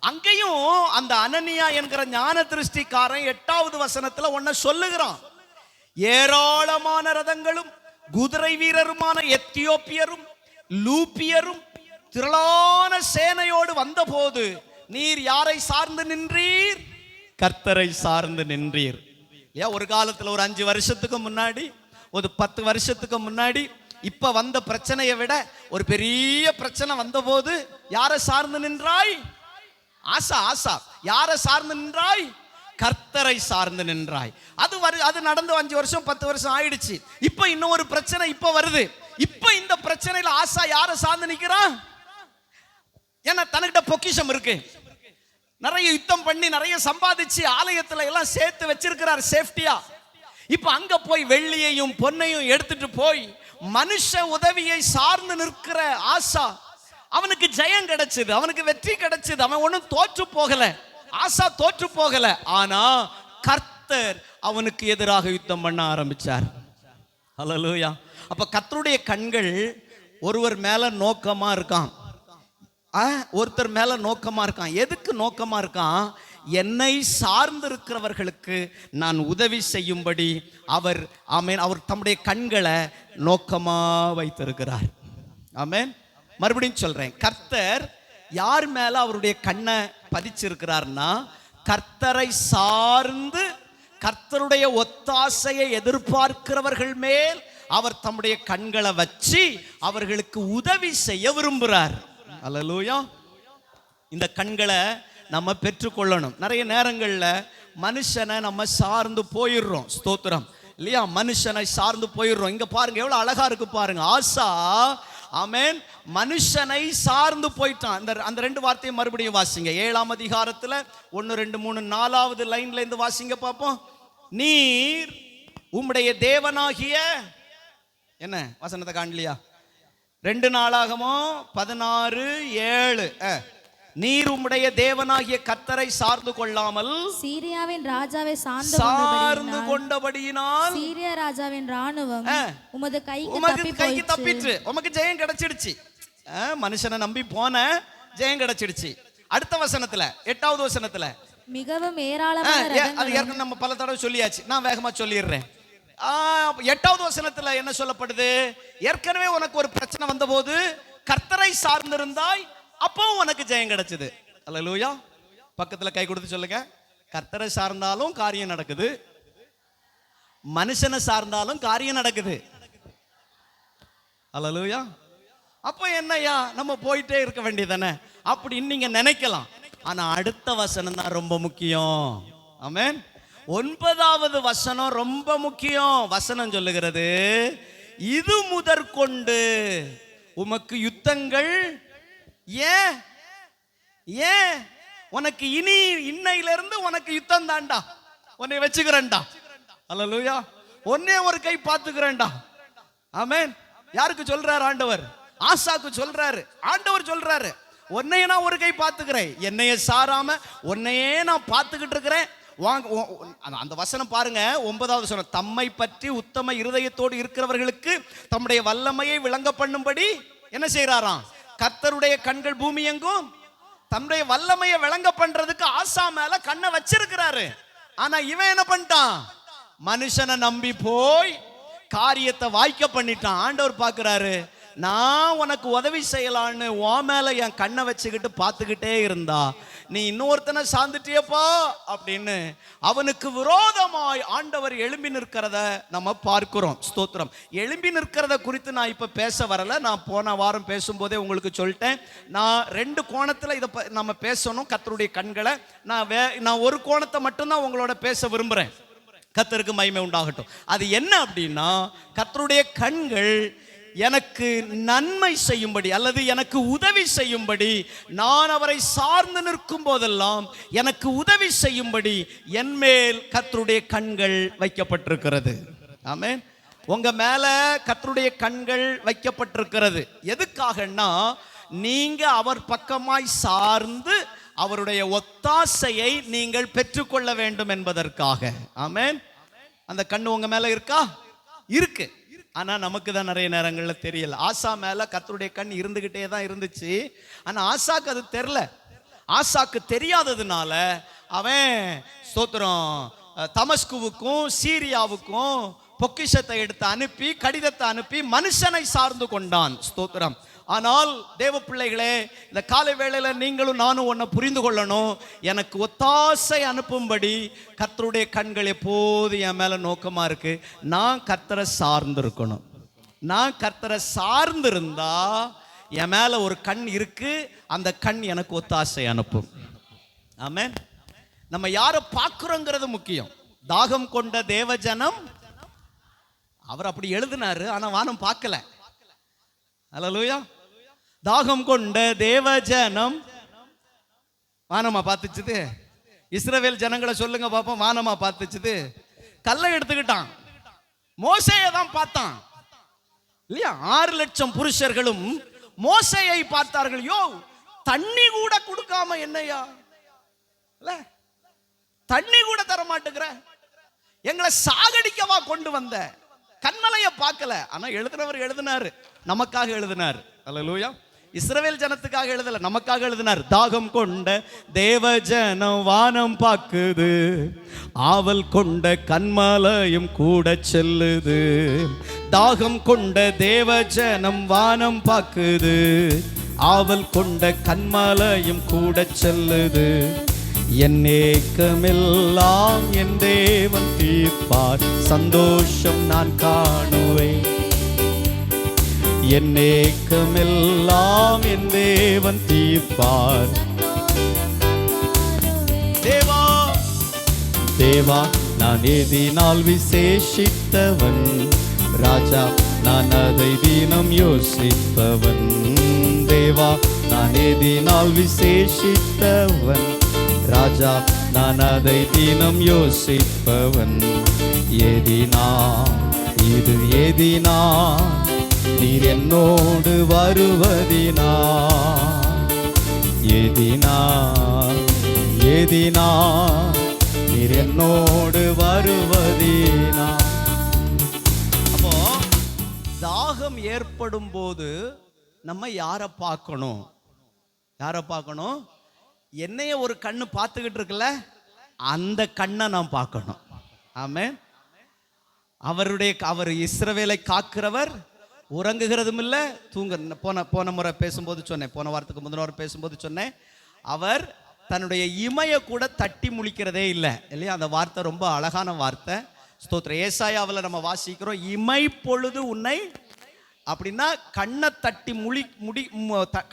அங்கேயும் அந்த அனனியா என்கிற ஞான திருஷ்டிக்காரன் 8வது வசனத்துல ஒன்ன சொல்லுகிறான். ஏராளமான ரதங்களும் குதிரை வீரருமான எத்தியோப்பியரும் லூபியரும் திரளான சேனையோடு வந்தபோது நீர் யாரை சார்ந்து நின்றீர்? கர்த்தரை சார்ந்து நின்றீர். ஒரு காலத்துல ஒரு 5 வருஷத்துக்கு முன்னாடி, ஒரு 10 வருஷத்துக்கு முன்னாடி இப்ப வந்த பிரச்சனையை விட ஒரு பெரிய பிரச்சனை வந்தபோது யாரை சார்ந்து நின்றாய்? ஆசா யாரை சார்ந்து நின்றாய்? கர்த்தரை சார்ந்து நின்றாய். அது நடந்து 5 வருஷம் 10 வருஷம் ஆயிடுச்சு. இப்ப இன்னும் ஒரு பிரச்சனை இப்ப வருது. இப்ப இந்த பிரச்சனையில ஆசா யாரை சார்ந்து நிக்கிறான்? ஏன்னா தனக்கிட்ட பொக்கிஷம் இருக்கு, நிறைய யுத்தம் பண்ணி நிறைய சம்பாதிச்சு ஆலயத்துல எல்லாம் சேர்த்து வச்சிருக்கிறார் சேஃப்டியா. இப்ப அங்க போய் வெள்ளியையும் பொன்னையும் எடுத்துட்டு போய் மனுஷ உதவியை சார்ந்து நிற்கிற ஆசா, அவனுக்கு ஜெயம் கிடைச்சது, அவனுக்கு வெற்றி கிடைச்சது, அவன் ஒன்னும் தோற்று போகல, ஆசா தோற்று போகல. ஆனா கர்த்தர் அவனுக்கு எதிராக யுத்தம் பண்ண ஆரம்பிச்சார். அல்லேலூயா. அப்ப கர்த்தருடைய கண்கள் ஒருவர் மேல நோக்கமா இருக்கான், ஒருத்தர் மேல நோக்கமா இருக்கான். எதுக்கு நோக்கமா இருக்கான்? என்னை சார்ந்திருக்கிறவர்களுக்கு நான் உதவி செய்யும்படி அவர் தம்முடைய கண்களை நோக்கமா வைத்திருக்கிறார். ஆமென். மறுபடியும் சொல்றேன், கர்த்தர் யார் மேல அவருடைய கண்ணை பதிச்சிருக்கிறார்னா, கர்த்தரை சார்ந்து கர்த்தருடைய ஒத்தாசையை எதிர்பார்க்கிறவர்கள் மேல் அவர் தம்முடைய கண்களை வச்சு அவர்களுக்கு உதவி செய்ய விரும்புகிறார். அல்லேலூயா. இந்த கண்களை நம்ம பெற்றுக்கொள்ளணும். நிறைய நேரங்களில் மனுஷனை நம்ம சார்ந்து போயிடுறோம். ஸ்தோத்திரம் இல்லையா? மனுஷனை சார்ந்து போயிடுறோம். இங்க பாருங்க எவ்வளவு அழகா இருக்கு பாருங்க. ஆசா ஆமென் மனுஷனை சார்ந்து போயிட்டான். அந்த ரெண்டு வார்த்தையை மறுபடியும் வாசிங்க. 7ஆம் அதிகாரத்துல 1 2 3 4வது லைன்ல இருந்து வாசிங்க பார்ப்போம். நீர் உம்முடைய தேவனாகிய என்ன வசனத்தை காணலையா? 2 நாளாகமோ 16:7 நீர் உம்முடைய தேவனாகிய கர்த்தரை சார்ந்து கொள்ளாமல் சீரியாவின் ராஜாவை சார்ந்து கொண்டபடியினால் சீரியா ராஜாவின் ராணுவம் உமது கைக்கு தப்பிற்று. உமக்கு ஜெயம் கிடைச்சிடுச்சு. மனுஷனை நம்பி போன ஜெயம் கிடைச்சிடுச்சு. அடுத்த வசனத்துல 8வது வசனத்துல மிகவும் ஏராளமான அது ஏற்கனவே நம்ம பல தடவை சொல்லியாச்சு. நான் வேகமா சொல்லிடுறேன். 8வது வசனத்துல என்ன சொல்லப்படுது? ஏற்கனவே உனக்கு ஒரு பிரச்சனை வந்தபோது கர்த்தரை சார்ந்திருந்தாய், அப்போ உனக்கு ஜெயம் கிடைச்சது. அல்லேலூயா. பக்கத்துல கை கொடுத்து சொல்லுங்க. கர்த்தரை சார்ந்தாலும் காரியம் நடக்குது, மனுஷனை சார்ந்தாலும் காரியம் நடக்குது. அல்லேலூயா. அப்போ என்னையா நம்ம போயிட்டே இருக்க வேண்டியதானே அப்படின்னு நீங்க நினைக்கலாம். ஆனா அடுத்த வசனம் தான் ரொம்ப முக்கியம். ஆமென். 9வது வசனம் ரொம்ப முக்கியம். வசனம் சொல்லுகிறது, இது முதற்கொண்டு உமக்கு யுத்தங்கள் ஏன் உனக்கு இனி இன்னையிலிருந்து உனக்கு யுத்தம் தான்டா, உன்னை வச்சுக்கிறேன்டா. அல்லேலூயா. ஒன்னே ஒரு கை பார்த்துக்கிறேன்டா. ஆமென். யாருக்கு சொல்றாரு? ஆண்டவர் ஆசாக்கு சொல்றாரு. ஆண்டவர் சொல்றாரு, உன்னைய நான் ஒரு கை பார்த்துக்கிறேன், என்னைய சாராம உன்னையே நான் பார்த்துக்கிட்டு இருக்கிறேன். அந்த வசனம் பாருங்க. 9வது வசனம், தம்மை பற்றி உத்தம இருதயத்தோடு இருக்கிறவர்களுக்கு தம்முடைய வல்லமையை விளங்க பண்ணும்படி என்ன செய்யறாராம்? கர்த்தருடைய கண்கள் பூமி எங்கும் தம்முடைய வல்லமையை விளங்க பண்றதுக்கு ஆசா மேல கண்ணை வச்சிருக்கிறாரு. ஆனா இவன் என்ன பண்ணிட்டான்? மனுஷனை நம்பி போய் காரியத்தை வாய்க்க பண்ணிட்டான். ஆண்டவர் பார்க்கிறாரு, நான் உனக்கு உதவி செய்யலான்னு உன் மேல என் கண்ணை வச்சுக்கிட்டு பார்த்துக்கிட்டே இருந்தா நீ இன்னொருத்தனை சார்ந்துட்டியப்பா அப்படின்னு அவனுக்கு விரோதமாய் ஆண்டவர் எழும்பி நிற்கிறத நம்ம பார்க்கிறோம். ஸ்தோத்திரம். எழும்பி நிற்கிறத குறித்து நான் இப்ப பேச வரல. நான் போன வாரம் பேசும்போதே உங்களுக்கு சொல்லிட்டேன். நான் 2 கோணத்துல இதை நம்ம பேசணும். கர்த்தருடைய கண்களை நான் ஒரு கோணத்தை மட்டும்தான் உங்களோட பேச விரும்புறேன். கர்த்தருக்கு மகிமை உண்டாகட்டும். அது என்ன அப்படின்னா, கர்த்தருடைய கண்கள் எனக்கு நன்மை செய்யும்படி அல்லது எனக்கு உதவி செய்யும்படி, நான் அவரை சார்ந்து நிற்கும் போதெல்லாம் எனக்கு உதவி செய்யும்படி என் மேல் கர்த்தருடைய கண்கள் வைக்கப்பட்டிருக்கிறது. ஆமென். உங்க மேல கர்த்தருடைய கண்கள் வைக்கப்பட்டிருக்கிறது. எதுக்காகன்னா, நீங்க அவர் பக்கமாய் சார்ந்து அவருடைய ஒத்தாசையை நீங்கள் பெற்றுக்கொள்ள வேண்டும் என்பதற்காக. ஆமென். அந்த கண்ணு உங்க மேல இருக்கா? இருக்கு. ஆனா நமக்கு தான் நிறைய நேரங்கள்ல தெரியல. ஆசா மேல கர்த்தருடைய கண் இருந்துகிட்டே தான் இருந்துச்சு. ஆனா ஆசாக்கு அது தெரியல. ஆசாக்கு தெரியாததுனால அவன் ஸ்தோத்திரம் தமஸ்குவுக்கும் சீரியாவுக்கும் பொக்கிஷத்தை எடுத்து அனுப்பி, கடிதத்தை அனுப்பி மனுஷனை சார்ந்து கொண்டான். ஸ்தோத்திரம். ஆனால் தேவ பிள்ளைகளே, இந்த காலை வேளையில நீங்களும் நானும் ஒன்றை புரிந்து கொள்ளணும். எனக்கு ஒத்தாசை அனுப்பும்படி கர்த்தருடைய கண்கள் எப்போது என் மேல நோக்கமா இருக்கு. நான் கர்த்தரை சார்ந்து இருக்கணும். நான் கர்த்தரை சார்ந்து இருந்தா என் மேல ஒரு கண் இருக்கு, அந்த கண் எனக்கு ஒத்தாசை அனுப்பும். ஆமென். நம்ம யாரை பார்க்கிறோங்கிறது முக்கியம். தாகம் கொண்ட தேவஜனம், அவர் அப்படி எழுதினாரு, ஆனா வானம் பார்க்கல. அல்லேலூயா. தாகம் கொண்ட தேவஜனம் வானமா பார்த்துச்சுது? இஸ்ரவேல் ஜனங்களை சொல்லுங்க பாப்போம். வானமா பார்த்துச்சுது? கல்லை எடுத்துக்கிட்டான். மோசேயை தான் பார்த்தான் இல்லையா? 6 லட்சம் புருஷர்களும் மோசேயை பார்த்தார்கள். யோ, தண்ணி கூட கொடுக்காம என்னையா தண்ணி கூட தர மாட்டேங்கிற, எங்களை சாகடிக்கவா கொண்டு வந்த? கண்மலையை பார்க்கல. ஆனா எழுதினவர் எழுதினாரு, நமக்காக எழுதினார். அல்லேலூயா. இஸ்ரவேல் ஜனத்துக்காக எழுதல, நமக்காக எழுதினார். தாகம் கொண்ட தேவஜனம் வானம் பார்க்குது, ஆவல் கொண்ட கண்மலையும் கூட செல்லுது. தாகம் கொண்ட தேவஜனம் வானம் பார்க்குது, ஆவல் கொண்ட கண்மலையும் கூட செல்லுது. என் ஏக்கமெல்லாம் என் தேவன் தீர்ப்பார், சந்தோஷம் நான் காணுவேன். என் ஏக்கமெல்லாம் என் தேவன் தீர்ப்பார். தேவா நான் எதினால் விசேஷித்தவன், ராஜா நான் அதை தினம் யோசிப்பவன். தேவா நான் எதினால் விசேஷித்தவன், ராஜா நான் அதை தினம் யோசிப்பவன். எதினா இது எதினா நீர் என்னோடு வருவதினா, எதினா எதினா நீர் என்னோடு வருவதினா. அப்போ தாகம் ஏற்படும் போது நம்ம யாரை பார்க்கணும்? யாரை பார்க்கணும்? என்னைய ஒரு கண்ணு பார்த்துக்கிட்டு இருக்குல்ல, அந்த கண்ணை நான் பார்க்கணும். ஆமென். அவர் இஸ்ரவேலை காக்கிறவர், உறங்குகிறதும் இல்லை போன முறை பேசும்போது சொன்னேன், போன வாரத்துக்கு முந்தின வாரம் பேசும்போது சொன்னேன், அவர் தன்னுடைய இமைய கூட தட்டி முழிக்கிறதே இல்லை இல்லையா? அந்த வார்த்தை ரொம்ப அழகான வார்த்தை. ஸ்தோத்திரம். ஏசாயாவில் நம்ம வாசிக்கிறோம், இமை பொழுது உன்னை, அப்படின்னா கண்ணை தட்டி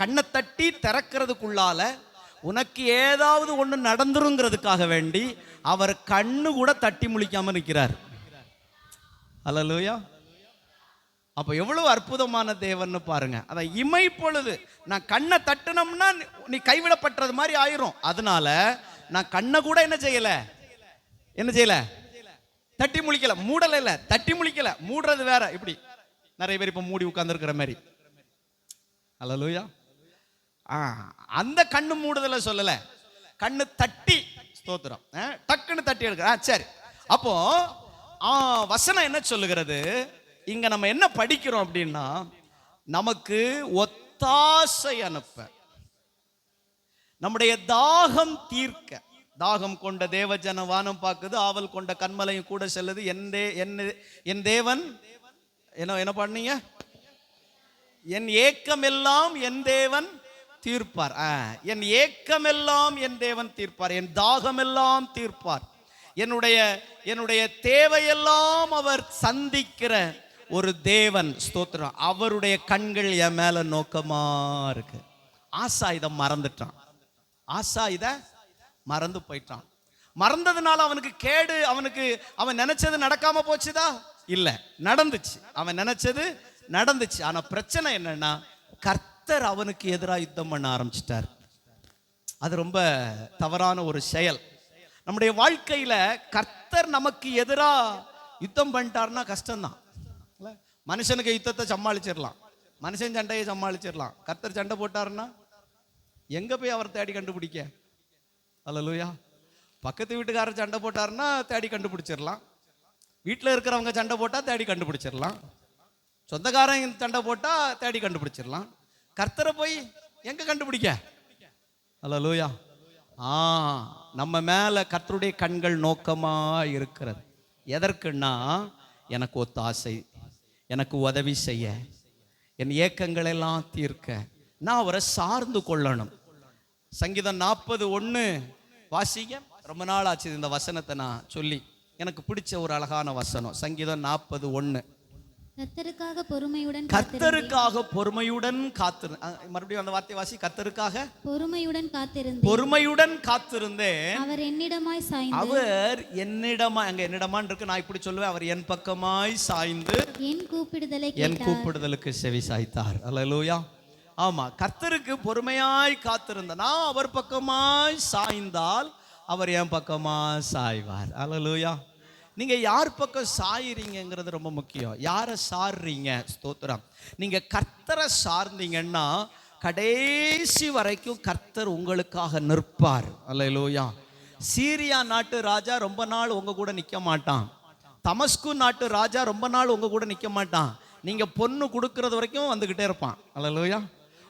கண்ணை தட்டி திறக்கிறதுக்குள்ளால உனக்கு ஏதாவது ஒன்று நடந்துருங்கிறதுக்காக வேண்டி அவர் கண்ணு கூட தட்டி முழிக்காம நிற்கிறார். அல்லேலூயா. அப்போ எவ்வளவு அற்புதமான தேவன்னு பாருங்க. அதான் இமை பொழுது நான் கண்ணை தட்டினோம்னா நீ கைவிடப்பட்டது மாதிரி ஆயிரும். அதனால நான் கண்ணை கூட என்ன செய்யல தட்டி முழிக்கல, மூடல இல்ல, தட்டி முழிக்கல. மூடுறது வேற. இப்படி நிறைய பேர் இப்ப மூடி உட்கார்ந்துருக்கிற மாதிரி. அல்லேலூயா. அந்த கண்ணு மூடுதல சொல்லல, கண்ணு தட்டி. ஸ்தோத்திரம். டக்குன்னு தட்டி எடுக்கிற. சரி, அப்போ வசனம் என்ன சொல்லுகிறது? இங்க நம்ம என்ன படிக்கிறோம் அப்படின்னா, நமக்கு ஒத்தாசை அனுப்ப, நம்முடைய தாகம் தீர்க்க. தாகம் கொண்ட தேவஜன வானம் பார்க்குது, ஆவல் கொண்ட கண்மலையும் கூட செல்லுது. என் தேவன் என்ன பண்ணீங்க? என் ஏக்கமெல்லாம் என் தேவன் தீர்ப்பார். என் ஏக்கமெல்லாம் என் தேவன் தீர்ப்பார், என் தாகமெல்லாம் தீர்ப்பார். என்னுடைய தேவையெல்லாம் அவர் சந்திக்கிற ஒரு தேவன். ஸ்தோத்திரம். அவருடைய கண்கள் என் மேல நோக்கமா இருக்கு. ஆசா இதை மறந்துட்டான். ஆசா இதை மறந்து போயிட்டான். மறந்ததுனால அவனுக்கு கேடு. அவன் நினைச்சது நடக்காம போச்சுதா? இல்ல, நடந்துச்சு. அவன் நினைச்சது நடந்துச்சு. ஆனா பிரச்சனை என்னன்னா, கர்த்தர் அவனுக்கு எதிராக யுத்தம் பண்ண ஆரம்பிச்சிட்டார். அது ரொம்ப தவறான ஒரு செயல். நம்முடைய வாழ்க்கையில கர்த்தர் நமக்கு எதிராக யுத்தம் பண்ணிட்டாருன்னா கஷ்டம்தான். மனுஷனுக்கு யுத்தத்தை சமாளிச்சிடலாம், மனுஷன் சண்டையை சமாளிச்சிடலாம். கர்த்தர் சண்டை போட்டாருன்னா எங்க போய் அவர் தேடி கண்டுபிடிக்க? அல்லேலூயா. பக்கத்து வீட்டுக்காரர் சண்டை போட்டாருன்னா தேடி கண்டுபிடிச்சிடலாம். வீட்டில் இருக்கிறவங்க சண்டை போட்டா தேடி கண்டுபிடிச்சிடலாம். சொந்தக்காரன் சண்டை போட்டா தேடி கண்டுபிடிச்சிடலாம். கர்த்தரை போய் எங்க கண்டுபிடிக்க? அல்லேலூயா. நம்ம மேல கர்த்தருடைய கண்கள் நோக்கமா இருக்கிறது. எதற்குன்னா, எனக்கு ஒத்தாசை, எனக்கு உதவி செய்ய, என் ஏக்கங்கள் எல்லாம் தீர்க்க நான் அவரை சார்ந்து கொள்ளணும். சங்கீதம் 40:1 வாசிங்க. ரொம்ப நாள் ஆச்சு இந்த வசனத்தை நான் சொல்லி. எனக்கு பிடிச்ச ஒரு அழகான வசனம். சங்கீதம் 40:1. கர்த்தருக்காக பொறுமையுடன் காத்திரு. மறுபடியும் அந்த வார்த்தை வாசி. கர்த்தருக்காக பொறுமையுடன் காத்திருந்தேன். அவர் என்னிடமாய் சாய்ந்து, அவர் என்னிடமாய், அங்க என்னிடமான் இருக்கு, நான் இப்படி சொல்லுவேன், அவர் என் பக்கமாய் சாய்ந்து என் கூப்பிடுதலுக்கு செவி சாய்த்தார். அல்லேலூயா. ஆமா, கர்த்தருக்கு பொறுமையாய் காத்திருந்த நான் அவர் பக்கமாய் சாய்ந்தால் அவர் என் பக்கமா சாய்வார். அல்லேலூயா. நீங்க யார் பக்கம் சாயிறீங்கிறது ரொம்ப முக்கியம். யாரை சாடுறீங்க? ஸ்தோத்திரம். நீங்க கர்த்தரை சார்ந்தீங்கன்னா கடைசி வரைக்கும் கர்த்தர் உங்களுக்காக நிற்பார். அல்லேலூயா. சீரியா நாட்டு ராஜா ரொம்ப நாள் உங்க கூட நிக்க மாட்டான். தமஸ்கு நாட்டு ராஜா ரொம்ப நாள் உங்க கூட நிக்க மாட்டான். நீங்க பொண்ணு கொடுக்கறது வரைக்கும் வந்துகிட்டே இருப்பான். அல்லேலூயா.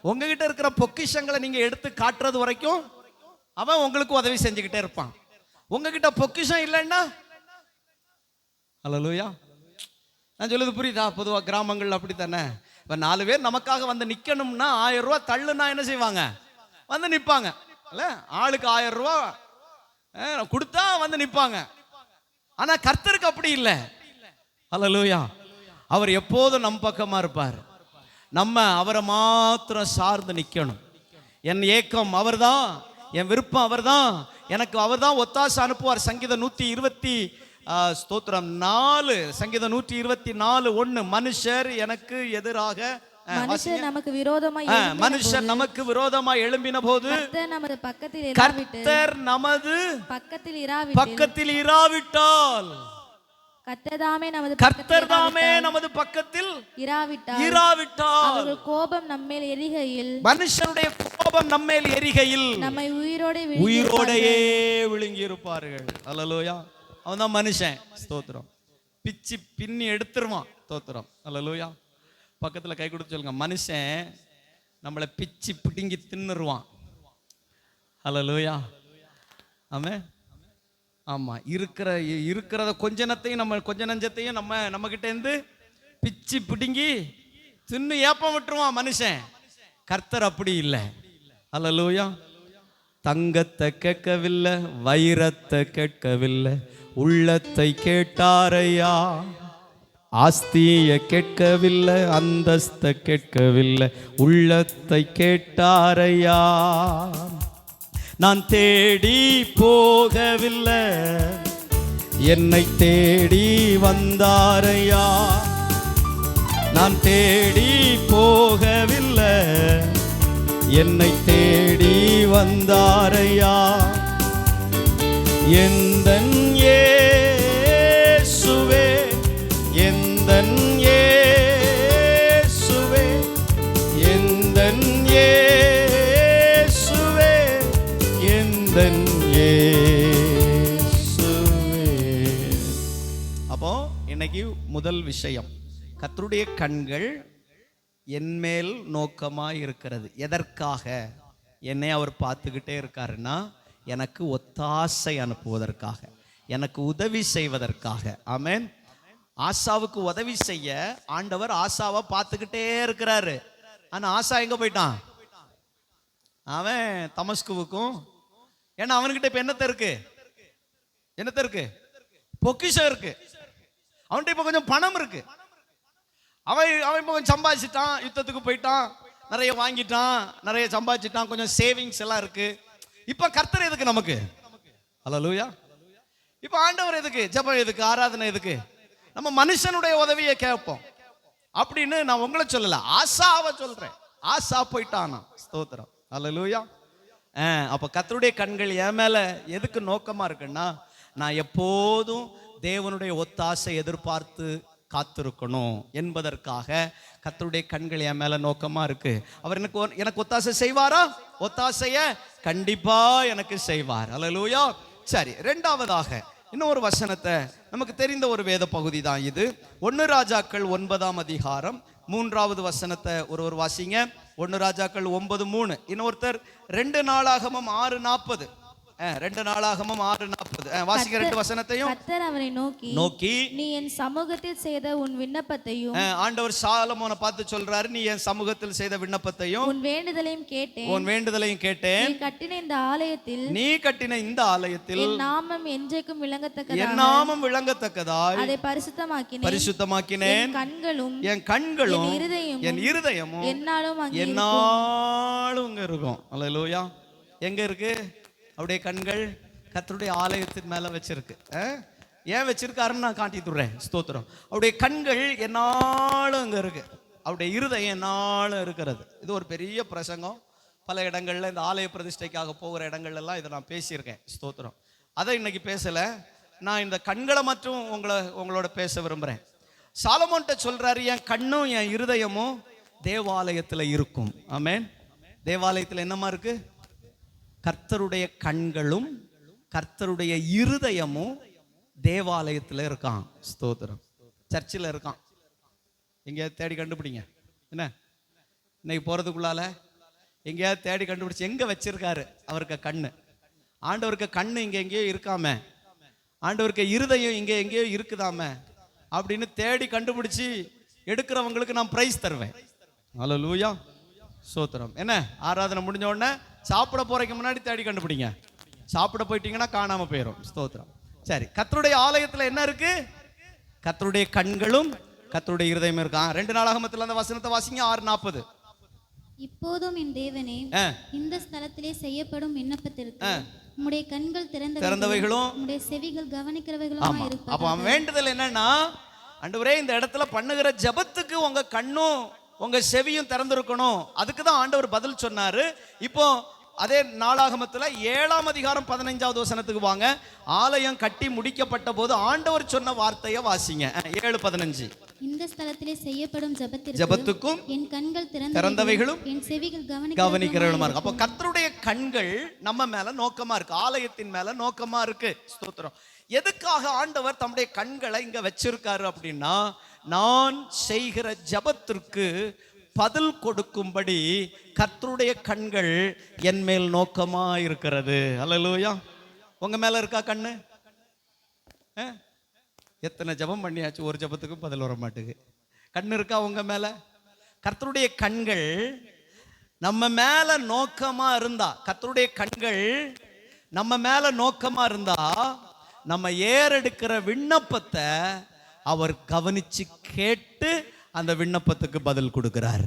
உங்ககிட்ட இருக்கிற பொக்கிஷங்களை நீங்க எடுத்து காட்டுறது வரைக்கும் அவன் உங்களுக்கு உதவி செஞ்சுக்கிட்டே இருப்பான். உங்ககிட்ட பொக்கிஷம் இல்லைன்னா, அல்லேலூயா, நான் சொல்லுது புரியுதா? பொதுவாக கிராமங்கள் அப்படி தானே. இப்போ 4 பேர் நமக்காக வந்து நிற்கணும்னா 1000 ரூபா தள்ளுனா என்ன செய்வாங்க? வந்து நிற்பாங்க. இல்லை, ஆளுக்கு 1000 ரூபா கொடுத்தா வந்து நிற்பாங்க. ஆனால் கர்த்தருக்கு அப்படி இல்லை. அல்லேலூயா. அவர் எப்போதும் நம் பக்கமாக இருப்பார். நம்ம அவரை மாத்திரம் சார்ந்து நிற்கணும். என் ஏக்கம் அவர்தான், என் விருப்பம் அவர்தான், எனக்கு அவர் தான் ஒத்தாசை அனுப்புவார். சங்கீதம் 120 ஸ்தோத்திரம் 4, சங்கீதம் 124:1 மனுஷர் எனக்கு எதிராக மனுஷர் நமக்கு விரோதமாய் மனுஷர் நமக்கு விரோதமாய் எழும்பின போது கர்த்தர் நமது பக்கத்தில் கர்த்தர் நமது பக்கத்தில் இராவிட்டால் கர்த்தர் தாமே நமது பக்கத்தில் இராவிட்டால் அவர்கள் கோபம் நம்மேல் எரிகையில் மனுஷனுடைய கோபம் நம்மேல் எரிகையில் நம்மை உயிரோடையே விழுங்கி இருப்பார்கள். அல்லேலூயா. அவன் தான் மனுஷன். ஸ்தோத்திரம். பிச்சு பின்னி எடுத்துருவான். ஸ்தோத்திரம். அல்லேலூயா. பக்கத்துல கை கொடுத்து சொல்லுங்க, மனுஷன் நம்மளை பிச்சு பிடுங்கி தின்னுருவான். அல்லேலூயா. ஆமென். ஆமா, இருக்கிறத கொஞ்ச நஞ்சத்தையும் நம்ம கிட்ட இருந்து பிச்சு பிடுங்கி தின்னு ஏப்பம் விட்டுருவான் மனுஷன். கர்த்தர் அப்படி இல்லை. அல்லேலூயா. தங்கத்தை கேட்கவில்லை, வைரத்தை கேட்கவில்லை, உள்ளத்தை கேட்டாரையா. ஆஸ்திய கேட்கவில்லை, அந்தஸ்தை கேட்கவில்லை, உள்ளத்தை கேட்டாரையா. நான் தேடி போகவில்லை, என்னை தேடி வந்தாரையா. நான் தேடி போகவில்லை, என்னை தேடி வந்தாரையா. எந்தன் இயேசுவே, எந்தன் இயேசுவே, எந்தன் இயேசுவே, எந்தன் இயேசுவே. அப்போ இன்னைக்கு முதல் விஷயம், கர்த்தருடைய கண்கள் என்மேல் நோக்கமாக இருக்கிறது. எதற்காக என்னை அவர் பார்த்துக்கிட்டே இருக்காருன்னா, எனக்கு ஒத்தாசை அனுப்புவதற்காக, எனக்கு உதவி செய்வதற்காக. ஆமென். ஆசாவுக்கு உதவி செய்ய ஆண்டவர் ஆசாவை பார்த்துக்கிட்டே இருக்கிறாரு. ஆனா ஆசா எங்க போயிட்டான்? அவன் தமஸ்குவுக்கும். ஏன்னா அவன்கிட்ட இப்ப என்னத்த இருக்கு? பொக்கிஷம் இருக்கு. அவன்கிட்ட இப்ப கொஞ்சம் பணம் இருக்கு. அவன் இப்போ கொஞ்சம் சம்பாதிச்சிட்டான், யுத்தத்துக்கு போயிட்டான், நிறைய வாங்கிட்டான், நிறைய சம்பாதிச்சிட்டான், கொஞ்சம் சேவிங்ஸ் எல்லாம் இருக்கு. இப்ப கர்த்தர் எதுக்கு நமக்கு? அல்லேலூயா. இப்ப ஆண்டவர் எதுக்கு? ஜெபம் எதுக்கு? ஆராதனை எதுக்கு? நம்ம மனுஷனுடைய உதவியை கேட்போம் அப்படின்னு நான் உங்களை சொல்லல, ஆசாவை சொல்றேன். ஆசா போயிட்டானா. ஸ்தோத்திரம். அல்லேலூயா. அப்ப கர்த்தருடைய கண்கள் என் மேல எதுக்கு நோக்கமா இருக்குன்னா, நான் எப்போதும் தேவனுடைய ஒத்தாசை எதிர்பார்த்து காத்திருக்கணும் என்பதற்காக கர்த்தருடைய கண்கள் என் மேல நோக்கமா இருக்கு. அவர் எனக்கு ஒத்தாசை செய்வாரா? ஒத்தாசைய கண்டிப்பா எனக்கு செய்வார். அல்லேலூயா. சரி, இரண்டாவதாக இன்னும் ஒரு வசனத்தை, நமக்கு தெரிந்த ஒரு வேத பகுதி தான் இது. 1 ராஜாக்கள் 9ஆம் அதிகாரம் 3வது வசனத்தை ஒருவர் வாசிங்க. 1 ராஜாக்கள் 9:3. இன்னொருத்தர் 2 நாளாகமம் 6:40. 2 நாளாகமம் 6:40. வாசிக்க 2 வசனத்தையும். கர்த்தர் அவரை நோக்கி நீ என் சமூகத்தில் செய்த உன் விண்ணப்பத்தையும், ஆண்டவர் சாலமோனை பார்த்து சொல்றாரு, நீ என் சமூகத்தில் செய்த விண்ணப்பத்தையும் உன் வேண்டுதலையும் கேட்டேன். நீ கட்டின இந்த ஆலயத்தில் என் நாமம் என்றைக்கும் விளங்கத்தக்கதாய் அதை பரிசுத்தமாக்கினேன். என் கண்களும் என் இருதயமும் என்னாலும் அங்க இருக்கும். அல்லேலூயா. எங்க இருக்கு அவருடைய கண்கள்? கர்த்தருடைய ஆலயத்தின் மேல வச்சிருக்கு. ஏன் வச்சிருக்காருன்னு நான் காட்டி துறேன். ஸ்தோத்திரம். அவருடைய கண்கள் என்னாலும் அங்க இருக்கு, அவருடைய இருதயம் என்னாலும் இருக்கிறது. இது ஒரு பெரிய பிரசங்கம். பல இடங்கள்ல இந்த ஆலய பிரதிஷ்டைக்காக போகிற இடங்கள்ல எல்லாம் இதை நான் பேசியிருக்கேன். ஸ்தோத்திரம். அதை இன்னைக்கு பேசல. நான் இந்த கண்களை மட்டும் உங்களோட பேச விரும்புறேன். சாலமோன்ட்ட சொல்றாரு, என் கண்ணும் என் இருதயமும் தேவாலயத்துல இருக்கும். ஆமென். தேவாலயத்துல என்னமா இருக்கு? கர்த்தருடைய கண்களும் கர்த்தருடைய இருதயமும் தேவாலயத்தில் இருக்கான். ஸ்தோத்திரம். சர்ச்சில் இருக்கான். எங்கேயாவது தேடி கண்டுபிடிங்க. என்ன இன்னைக்கு போறதுக்குள்ளால எங்கேயாவது தேடி கண்டுபிடிச்சு எங்க வச்சிருக்காரு அவருக்கு கண்ணு? ஆண்டவருக்கு கண்ணு இங்க எங்கேயோ இருக்காம, ஆண்டவருக்கு இருதயம் இங்க எங்கேயோ இருக்குதாம அப்படின்னு தேடி கண்டுபிடிச்சு எடுக்கிறவங்களுக்கு நான் பிரைஸ் தருவேன். அல்லேலூயா. ஸ்தோத்திரம். என்ன ஆராதனை முடிஞ்ச உடனே சாப்பிட போறதுக்கு முன்னாடி தேடி கண்டுபிடிங்க. சாப்பிட போயிட்டீங்கன்னா காணாம போயிடும். ஸ்தோத்திரம். சரி, கர்த்தருடைய ஆலயத்துல என்ன இருக்கு? கர்த்தருடைய கண்களும் கர்த்தருடைய இருதயம் இருக்கான். 2 நாளாகமத்துல அந்த வசனத்தை வாசிங்க. 6:40. இப்போதும் என் தேவனே, இந்த ஸ்தலத்திலே செய்யப்படும் விண்ணப்பத்திற்கு உம்முடைய கண்கள் திறந்தவைகளும் உம்முடைய செவிகள் கவனிக்கிறவைகளுமா ஆமா. இருப்பதாக. அப்ப அவன் வேண்டுதல் என்னன்னா, ஆண்டவரே இந்த இடத்துல பண்ணுகிற ஜெபத்துக்கு உங்க கண்ணும் உங்க செவியும் திறந்திருக்கணும். அதுக்கு தான் ஆண்டவர் பதில் சொன்னாரு. இப்போ அதே நாளாகமத்துல 7ஆம் அதிகாரம் 15வது வசனத்துக்கு வாங்க. ஆலயம் கட்டி முடிக்கப்பட்ட போது ஆண்டவர் சொன்ன வார்த்தையை வாசிங்க. 7:15. இந்த ஸ்தலத்திலே செய்யப்படும் ஜெபத்துக்கும் என் கண்கள் திறந்தவைகளும் என் செவிகள் கவனிக்கிறவளுமா இருக்கு. அப்போ கர்த்தருடைய கண்கள் நம்ம மேல நோக்கமா இருக்கு, ஆலயத்தின் மேல நோக்கமா இருக்கு. ஸ்தோத்திரம். எதுக்காக ஆண்டவர் தம்முடைய கண்களை இங்க வச்சிருக்காரு அப்படின்னா, நான் செய்கிற ஜெபத்திற்கு பதில் கொடுக்கும்படி கர்த்தருடைய கண்கள் என் மேல் நோக்கமா இருக்கிறது. அல்லேலூயா. உங்க மேல இருக்கா கண்ணு? எத்தனை ஜெபம் பண்ணியாச்சு, ஒரு ஜெபத்துக்கும் பதில் வர மாட்டேங்குது. கண்ணு இருக்கா உங்க மேல? கர்த்தருடைய கண்கள் நம்ம மேல நோக்கமா இருந்தா, கர்த்தருடைய கண்கள் நம்ம மேல நோக்கமா இருந்தா, நம்ம ஏறெடுக்கிற விண்ணப்பத்தை அவர் கவனிச்சு கேட்டு அந்த விண்ணப்பத்துக்கு பதில் கொடுக்கிறார்.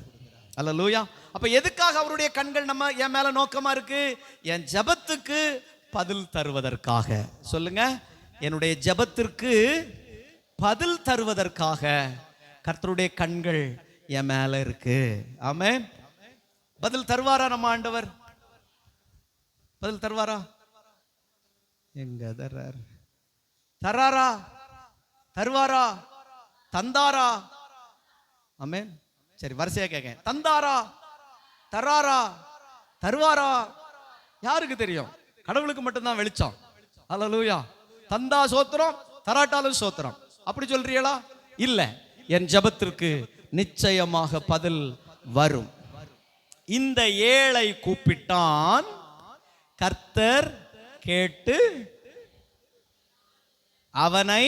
அல்லேலூயா. அப்ப எதுக்காக அவருடைய கண்கள் நம்ம என் மேல நோக்கமா இருக்கு? என் ஜெபத்துக்கு பதில் தருவதற்காக. சொல்லுங்க, என்னுடைய ஜெபத்திற்கு பதில் தருவதற்காக கர்த்தருடைய கண்கள் என் மேல இருக்கு. ஆமென். பதில் தருவாரா நம்ம ஆண்டவர்? பதில் தருவாரா? எங்க தராரா? தருவாரா? தந்தாரா? ஆமென். சரி, வரிசையா கேட்க. தந்தாரா? தராரா? தருவாரா? யாருக்கு தெரியும்? கடவுளுக்கு மட்டும்தான் வெளிச்சம். அல்லேலூயா. தந்தா சோத்திரம், தராட்டாலும் சோத்திரம். அப்படி சொல்றீங்களா? இல்ல, என் ஜெபத்திற்கு நிச்சயமாக பதில் வரும். இந்த ஏழை கூப்பிட்டான், கர்த்தர் கேட்டு அவனை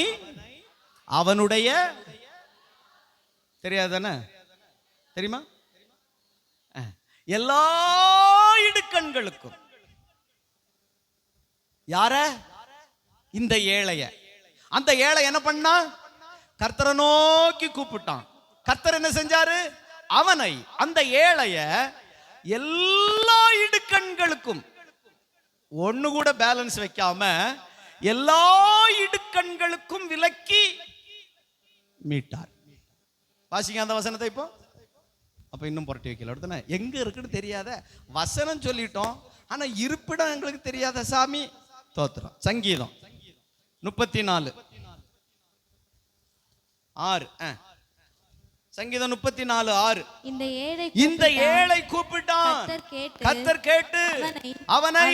அவனுடைய தெரியாதானே? தெரியுமா? எல்லா இடுக்கண்களுக்கும். யார? இந்த ஏழைய. அந்த ஏழை என்ன பண்ணா? கர்த்தரை நோக்கி கூப்பிட்டான். கர்த்தர் என்ன செஞ்சாரு? அவனை, அந்த ஏழைய எல்லா இடுக்கண்களுக்கும் ஒண்ணு கூட பேலன்ஸ் வைக்காம எல்லா இடுக்கண்களுக்கும் விலக்கி மீட்டார். வாசிங்க அந்த வசனத்தை இப்போ. அப்ப இன்னும் புரட்டி வைக்கல. அடுத்தன எங்க இருக்குன்னு தெரியாத வசனம் சொல்லிட்டோம், ஆனா இருப்பிடம் எங்களுக்கு தெரியாத சாமி. தோத்திரம். சங்கீதம் 34:6. சங்கீதம் 34:6. இந்த ஏழை கூப்பிட்டான், கர்த்தர் கேட்டு அவனை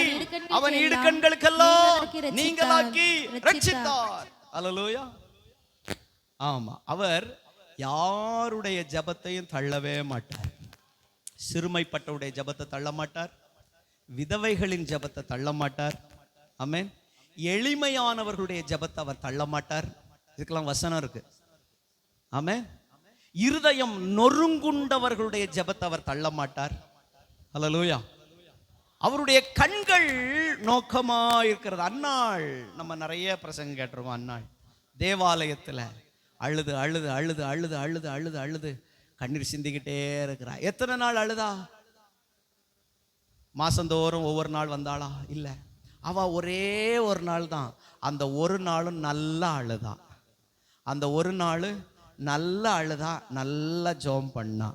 அவன் இடுக்கண்களுக்கெல்லாம் நீங்களாக்கி ரட்சித்தார். அல்லேலூயா. ஆமா, அவர் யாருடைய ஜெபத்தையும் தள்ளவே மாட்டார். சிறுமைப்பட்டவுடைய ஜெபத்தை தள்ள மாட்டார், விதவைகளின் ஜெபத்தை தள்ள மாட்டார். ஆமென். எளிமையானவர்களுடைய ஜெபத்தை அவர் தள்ள மாட்டார். இதுக்கெல்லாம் வசனம் இருக்கு. ஆமென். இருதயம் நொறுங்குண்டவர்களுடைய ஜெபத்தை அவர் தள்ள மாட்டார். அல்லேலூயா. அவருடைய கண்கள் நோக்கமா இருக்கிறது. அன்னாள் நம்ம நிறைய பிரசங்கம் கேட்டிருக்கோம். அன்னாள் தேவாலயத்துல அழுது அழுது அழுது அழுது அழுது அழுது அழுது கண்ணீர் சிந்திக்கிட்டே இருக்கிறா. எத்தனை நாள் அழுதா? மாசந்தோறும் ஒவ்வொரு நாள் வந்தாளா? இல்ல, அவ ஒரே ஒரு நாள் தான். அந்த ஒரு நாளும் நல்லா அழுதா. அந்த ஒரு நாள் நல்லா அழுதா, நல்லா ஜெபம் பண்ணா.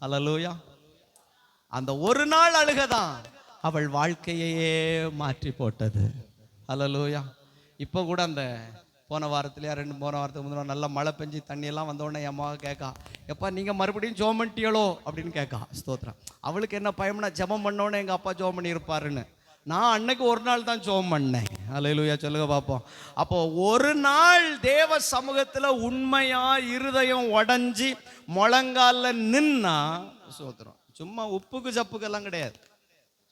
அல்லேலூயா. அந்த ஒரு நாள் அழுகதான் அவள் வாழ்க்கையே மாற்றி போட்டது. அல்லேலூயா. இப்போ கூட அந்த போன வாரத்துலையா போன வாரத்துக்கு முன்னாடி நல்லா மழை பெஞ்சு தண்ணியெல்லாம் வந்தோடனே என் அம்மாவை கேட்கா, எப்பா நீங்கள் மறுபடியும் ஜெபம் பண்ணிட்டியளோ அப்படின்னு கேட்கா. ஸ்தோத்திரம். அவளுக்கு என்ன பயம்னா, ஜெபம் பண்ணோன்னே எங்கள் அப்பா ஜெபம் பண்ணியிருப்பாருன்னு. நான் அன்னைக்கு ஒரு நாள் தான் ஜெபம் பண்ணேன். அல்லேலூயா. சொல்லுங்க பார்ப்போம். அப்போ ஒரு நாள் தேவ சமூகத்தில் உண்மையா இருதயம் உடஞ்சி முழங்கால நின்னா ஸ்தோத்திரம். சும்மா உப்புக்கு சப்புக்கெல்லாம் கிடையாது.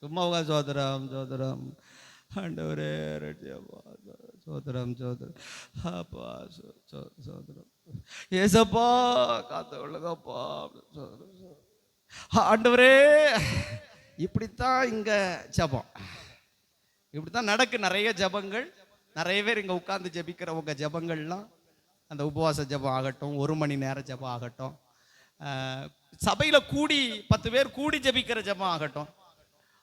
சும்மா சோதரம் சோதரம் ஆண்டவரே சோதரம் சோதரம் அப்பா சோதரம் ஏசப்பா காத்து உள்ளதப்பா ஆண்டவரே. இப்படித்தான் இங்க ஜபம், இப்படித்தான் நடக்கு. நிறைய ஜபங்கள், நிறைய பேர் இங்க உட்கார்ந்து ஜபிக்கிறவங்க ஜபங்கள்லாம், அந்த உபவாச ஜபம் ஆகட்டும், 1 மணி நேர ஜபம் ஆகட்டும், சபையில கூடி 10 பேர் கூடி ஜபிக்கிற ஜபம் ஆகட்டும்,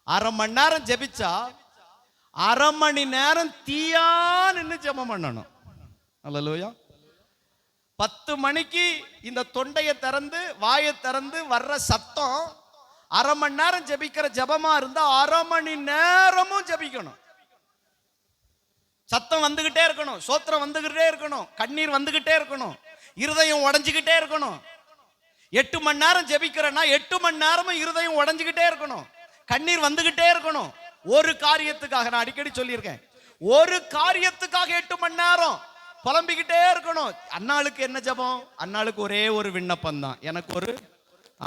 1/2 மணி நேரம் ஜபிச்சா அரை மணி நேரம் தீயா நின்று ஜெபம் பண்ணணும். அல்லேலூயா. 10 மணிக்கு இந்த தொண்டையை திறந்து வாயை திறந்து வர்ற சத்தம் அரை மணி நேரம் ஜெபிக்கிற ஜெபமா இருந்தா அரை மணி நேரமும் ஜெபிக்கணும். சத்தம் வந்துகிட்டே இருக்கணும், சோத்திரம் வந்துகிட்டே இருக்கணும், கண்ணீர் வந்துகிட்டே இருக்கணும், இருதயம் உடைஞ்சுக்கிட்டே இருக்கணும். 8 மணி நேரம் ஜெபிக்கிறேன்னா 8 மணி நேரமும் இருதயம் உடைஞ்சுக்கிட்டே இருக்கணும், கண்ணீர் வந்துகிட்டே இருக்கணும். ஒரு காரியத்துக்காக, நான் அடிக்கடி சொல்லியிருக்கேன், ஒரு காரியத்துக்காக 8 மணி நேரம் புலம்பிக்கிட்டே இருக்கணும். அன்னாளுக்கு என்ன ஜெபம்? அன்னாளுக்கு ஒரே ஒரு விண்ணப்பம் தான், எனக்கு ஒரு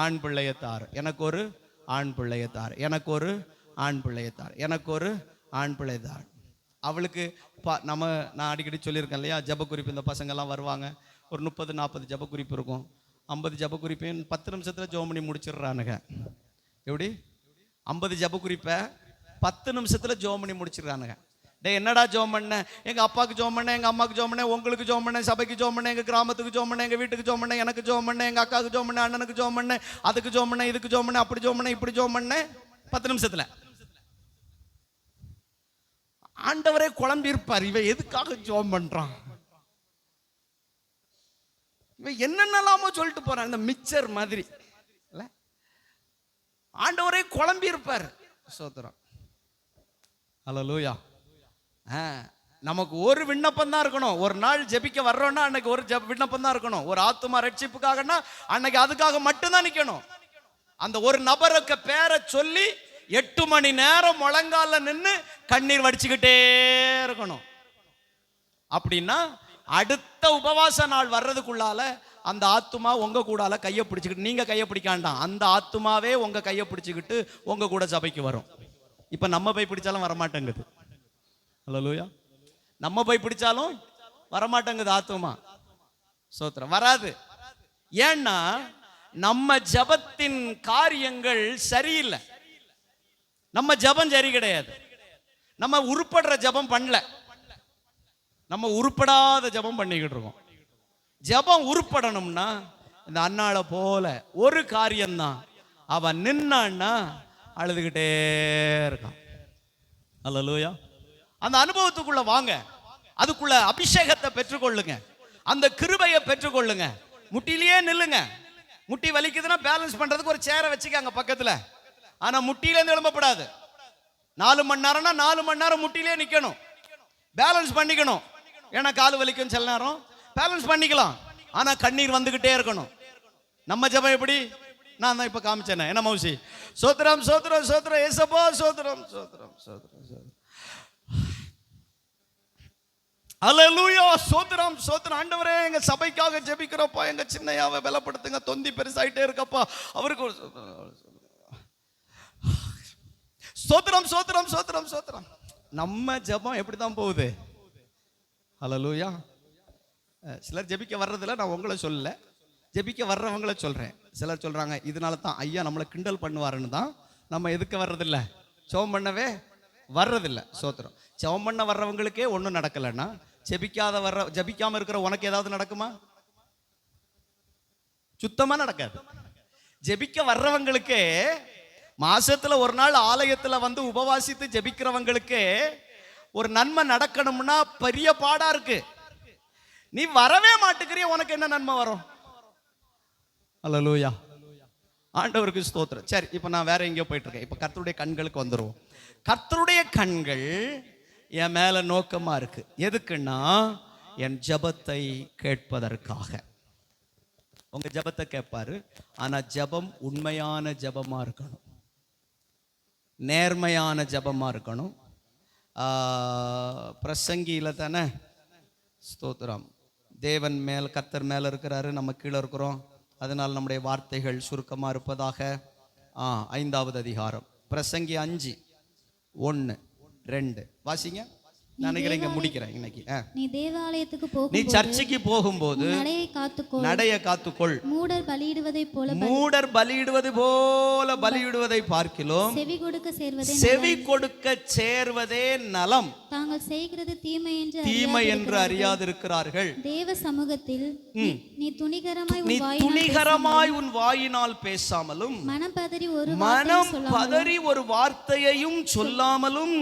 ஆண் பிள்ளையத்தார், எனக்கு ஒரு ஆண் பிள்ளையத்தார், எனக்கு ஒரு ஆண் பிள்ளையத்தார், எனக்கு ஒரு ஆண் பிள்ளையத்தார். அவளுக்கு நான் அடிக்கடி சொல்லியிருக்கேன் இல்லையா, ஜப குறிப்பு. இந்த பசங்கள்லாம் வருவாங்க, ஒரு 30-40 ஜப குறிப்பு இருக்கும். 50 ஜப குறிப்பையும் 10 நிமிஷத்தில் ஜோம் பண்ணி முடிச்சிடுறானுங்க. எப்படி 50 ஜப குறிப்பை 10 நிமிஷத்தில் ஜோம் பண்ணி முடிச்சிடுறானுங்க. டே என்னடா ஜோம் பண்ண? எங்கள் அப்பாவுக்கு ஜோம் பண்ணேன், எங்கள் அம்மாவுக்கு ஜோம் பண்ணேன், உங்களுக்கு ஜோம் பண்ணேன், சபைக்கு ஜோம் பண்ணேன், எங்கள் கிராமத்துக்கு ஜோம் பண்ணேன், எங்கள் வீட்டுக்கு ஜோம் பண்ணேன், எனக்கு ஜோம் பண்ணேன், எங்கள் அக்காவுக்கு ஜோம் பண்ணேன், அண்ணனுக்கு ஜோம் பண்ணேன், அதுக்கு ஜோம் பண்ணேன், இதுக்கு ஜோம் பண்ணேன், அப்படி ஜோம் பண்ணேன், இப்படி ஜோம் பண்ணேன். 10 நிமிஷத்தில் ஆண்டவரே குழம்பி இருப்பார், இவன் எதுக்காக ஜோம் பண்றான், இவன் என்னென்னலாமோ சொல்லிட்டு போறான், இந்த மிச்சர் மாதிரி. ஆண்டவரே குழம்பி இருப்பார். சோத்திரம். அல்லேலூயா. நமக்கு ஒரு விண்ணப்பம் தான் இருக்கணும். ஒரு நாள் ஜெபிக்க வர்றோம்னா அன்னைக்கு ஒரு விண்ணப்பம் தான் இருக்கணும். ஒரு ஆத்துமா ரட்சிப்புக்காகனா அன்னைக்கு அதுக்காக மட்டும்தான் நிக்கணும். அந்த ஒரு நபருக்கு பேரை சொல்லி 8 மணி நேரம் முழங்கால நின்று கண்ணீர் வடிச்சுக்கிட்டே இருக்கணும். அப்படின்னா அடுத்த உபவாச நாள் வர்றதுக்குள்ளால அந்த ஆத்துமா உங்க கூடால கையை பிடிச்சிக்கிட்டு, நீங்க கையை பிடிக்காண்டாம், அந்த ஆத்துமாவே உங்க கையை பிடிச்சிக்கிட்டு உங்க கூட சபைக்கு வரும். இப்ப நம்ம போய் பிடிச்சாலும் வரமாட்டேங்குது. அல்லேலூயா. நம்ம போய் பிடிச்சாலும் வரமாட்டேங்குது ஆத்துமா. சோத்திரம் வராது. ஏன்னா நம்ம ஜபத்தின் காரியங்கள் சரியில்லை. நம்ம ஜபம் சரி கிடையாது. நம்ம உருப்படுற ஜபம் பண்ணல, நம்ம உருப்படாத ஜபம் பண்ணிக்கிட்டு இருக்கோம். ஜபம் உருப்படணும்னா இந்த அன்னாளை போல ஒரு காரியம்தான், அவன் நின்னான்னா அழுதுகிட்டே இருக்கான். அல்லேலூயா. அந்த அனுபவத்துக்குள்ள வாங்க, அதுக்குள்ள அபிஷேகத்தை பெற்றுக்கொள்ளுங்க, அந்த கிருபையை பெற்றுக்கொள்ளுங்க. முட்டிலேயே நில்லுங்க. முட்டி வலிக்குதுன்னா பேலன்ஸ் பண்றதுக்கு ஒரு சேரை வச்சுக்காங்க பக்கத்துல. ஆனா முட்டியில இருந்து எழும்பப்படாது. 4 மணி நேரம்னா 4 மணி நேரம் முட்டிலே நிக்கணும், பேலன்ஸ் பண்ணிக்கணும். ஏன்னா கால் வலிக்கும் சில நேரம், பேலன்ஸ் பண்ணிக்கலாம். ஆனா கண்ணீர் வந்துகிட்டே இருக்கணும். நம்ம ஜெபம் எப்படி? நான் தான் இப்ப காமிச்சேன். என்ன மௌசி? சோத்ரம் சோத்ரம் சோத்ரம் ஏசப்பா, சோத்ரம் சோத்ரம் சோத்ரம் சோத்ரம். அல்லேலூயா. சோத்ரம் சோத்ரம். ஆண்டவரே எங்க சபைக்காக ஜெபிக்கிறப்பா, எங்க சின்னையாவை பலப்படுத்துங்க, தொந்தி பெருசாயிட்டே இருக்கப்பா, அவருக்கு சோத்ரம் சோத்ரம் சோத்ரம் சோத்ரம். நம்ம ஜெபம் எப்படிதான் போகுது? அல்லேலூயா. சிலர் ஜெபிக்க வர்றதில்ல, நான் உங்களை சொல்லல, ஜெபிக்க வர்றவங்களை சொல்றேன். சிலர் சொல்றாங்க இதனால தான் ஐயா நம்மளை கிண்டல் பண்ணுவாருன்னு தான் நம்ம எதுக்கு வர்றதில்ல, ஜெபம் பண்ணவே வர்றதில்ல. சோத்திரம். ஜெபம் பண்ண வர்றவங்களுக்கே ஒன்றும் நடக்கலைன்னா ஜெபிக்காம இருக்கிற உனக்கு ஏதாவது நடக்குமா? சுத்தமா நடக்காது. ஜெபிக்க வர்றவங்களுக்கே, மாசத்துல ஒரு நாள் ஆலயத்துல வந்து உபவாசித்து ஜெபிக்கிறவங்களுக்கே ஒரு நன்மை நடக்கணும்னா பெரிய பாடா இருக்கு. நீ வரவே மாட்டுக்கிறிய, உனக்கு என்ன நன்மை வரும்? அல்லேலூயா. ஆண்டவருக்கு ஸ்தோத்திரம். சரி, இப்ப நான் வேற எங்கேயோ போயிட்டு இருக்கேன். இப்ப கர்த்தருடைய கண்களுக்கு வந்துருவோம். கர்த்தருடைய கண்கள் என் மேல நோக்கமா இருக்கு. எதுக்குன்னா என் ஜபத்தை கேட்பதற்காக. உங்க ஜபத்தை கேட்பாரு. ஆனா ஜபம் உண்மையான ஜபமா இருக்கணும், நேர்மையான ஜபமா இருக்கணும். பிரசங்கியில தானே ஸ்தோத்திரம், தேவன் மேல் கர்த்தர் மேல இருக்கிறாரு, நம்ம கீழே இருக்கிறோம், அதனால் நம்முடைய வார்த்தைகள் சுருக்கமா இருப்பதாக. 5வது அதிகாரம் பிரசங்கி 5:1-2 வாசிங்க. நினைக்கிறேன் இங்க முடிக்கிறேன் இன்னைக்கு. நீ தேவாலயத்துக்கு நீ போகும் சர்ச்சுக்கு போகும்போது நடையை காத்துக்கொள். நடைய காத்துக்கொள். மூடர் பலியிடுவதைப் போல மூடர் பலியிடுவது போல பலியிடுவதை பார்க்கிலும் செவி கொடுக்க சேர்வதே செவி கொடுக்க சேர்வதே நலம். தாங்கள் செய்கிறது தீமை என்று அறியாதிருக்கிறார்கள். தேவ சமூகத்தில் நீ துணிகரமாய் உன் வாயினால் பேசாமலும் மனம் பதறி ஒரு வார்த்தையையும் சொல்லாமலும்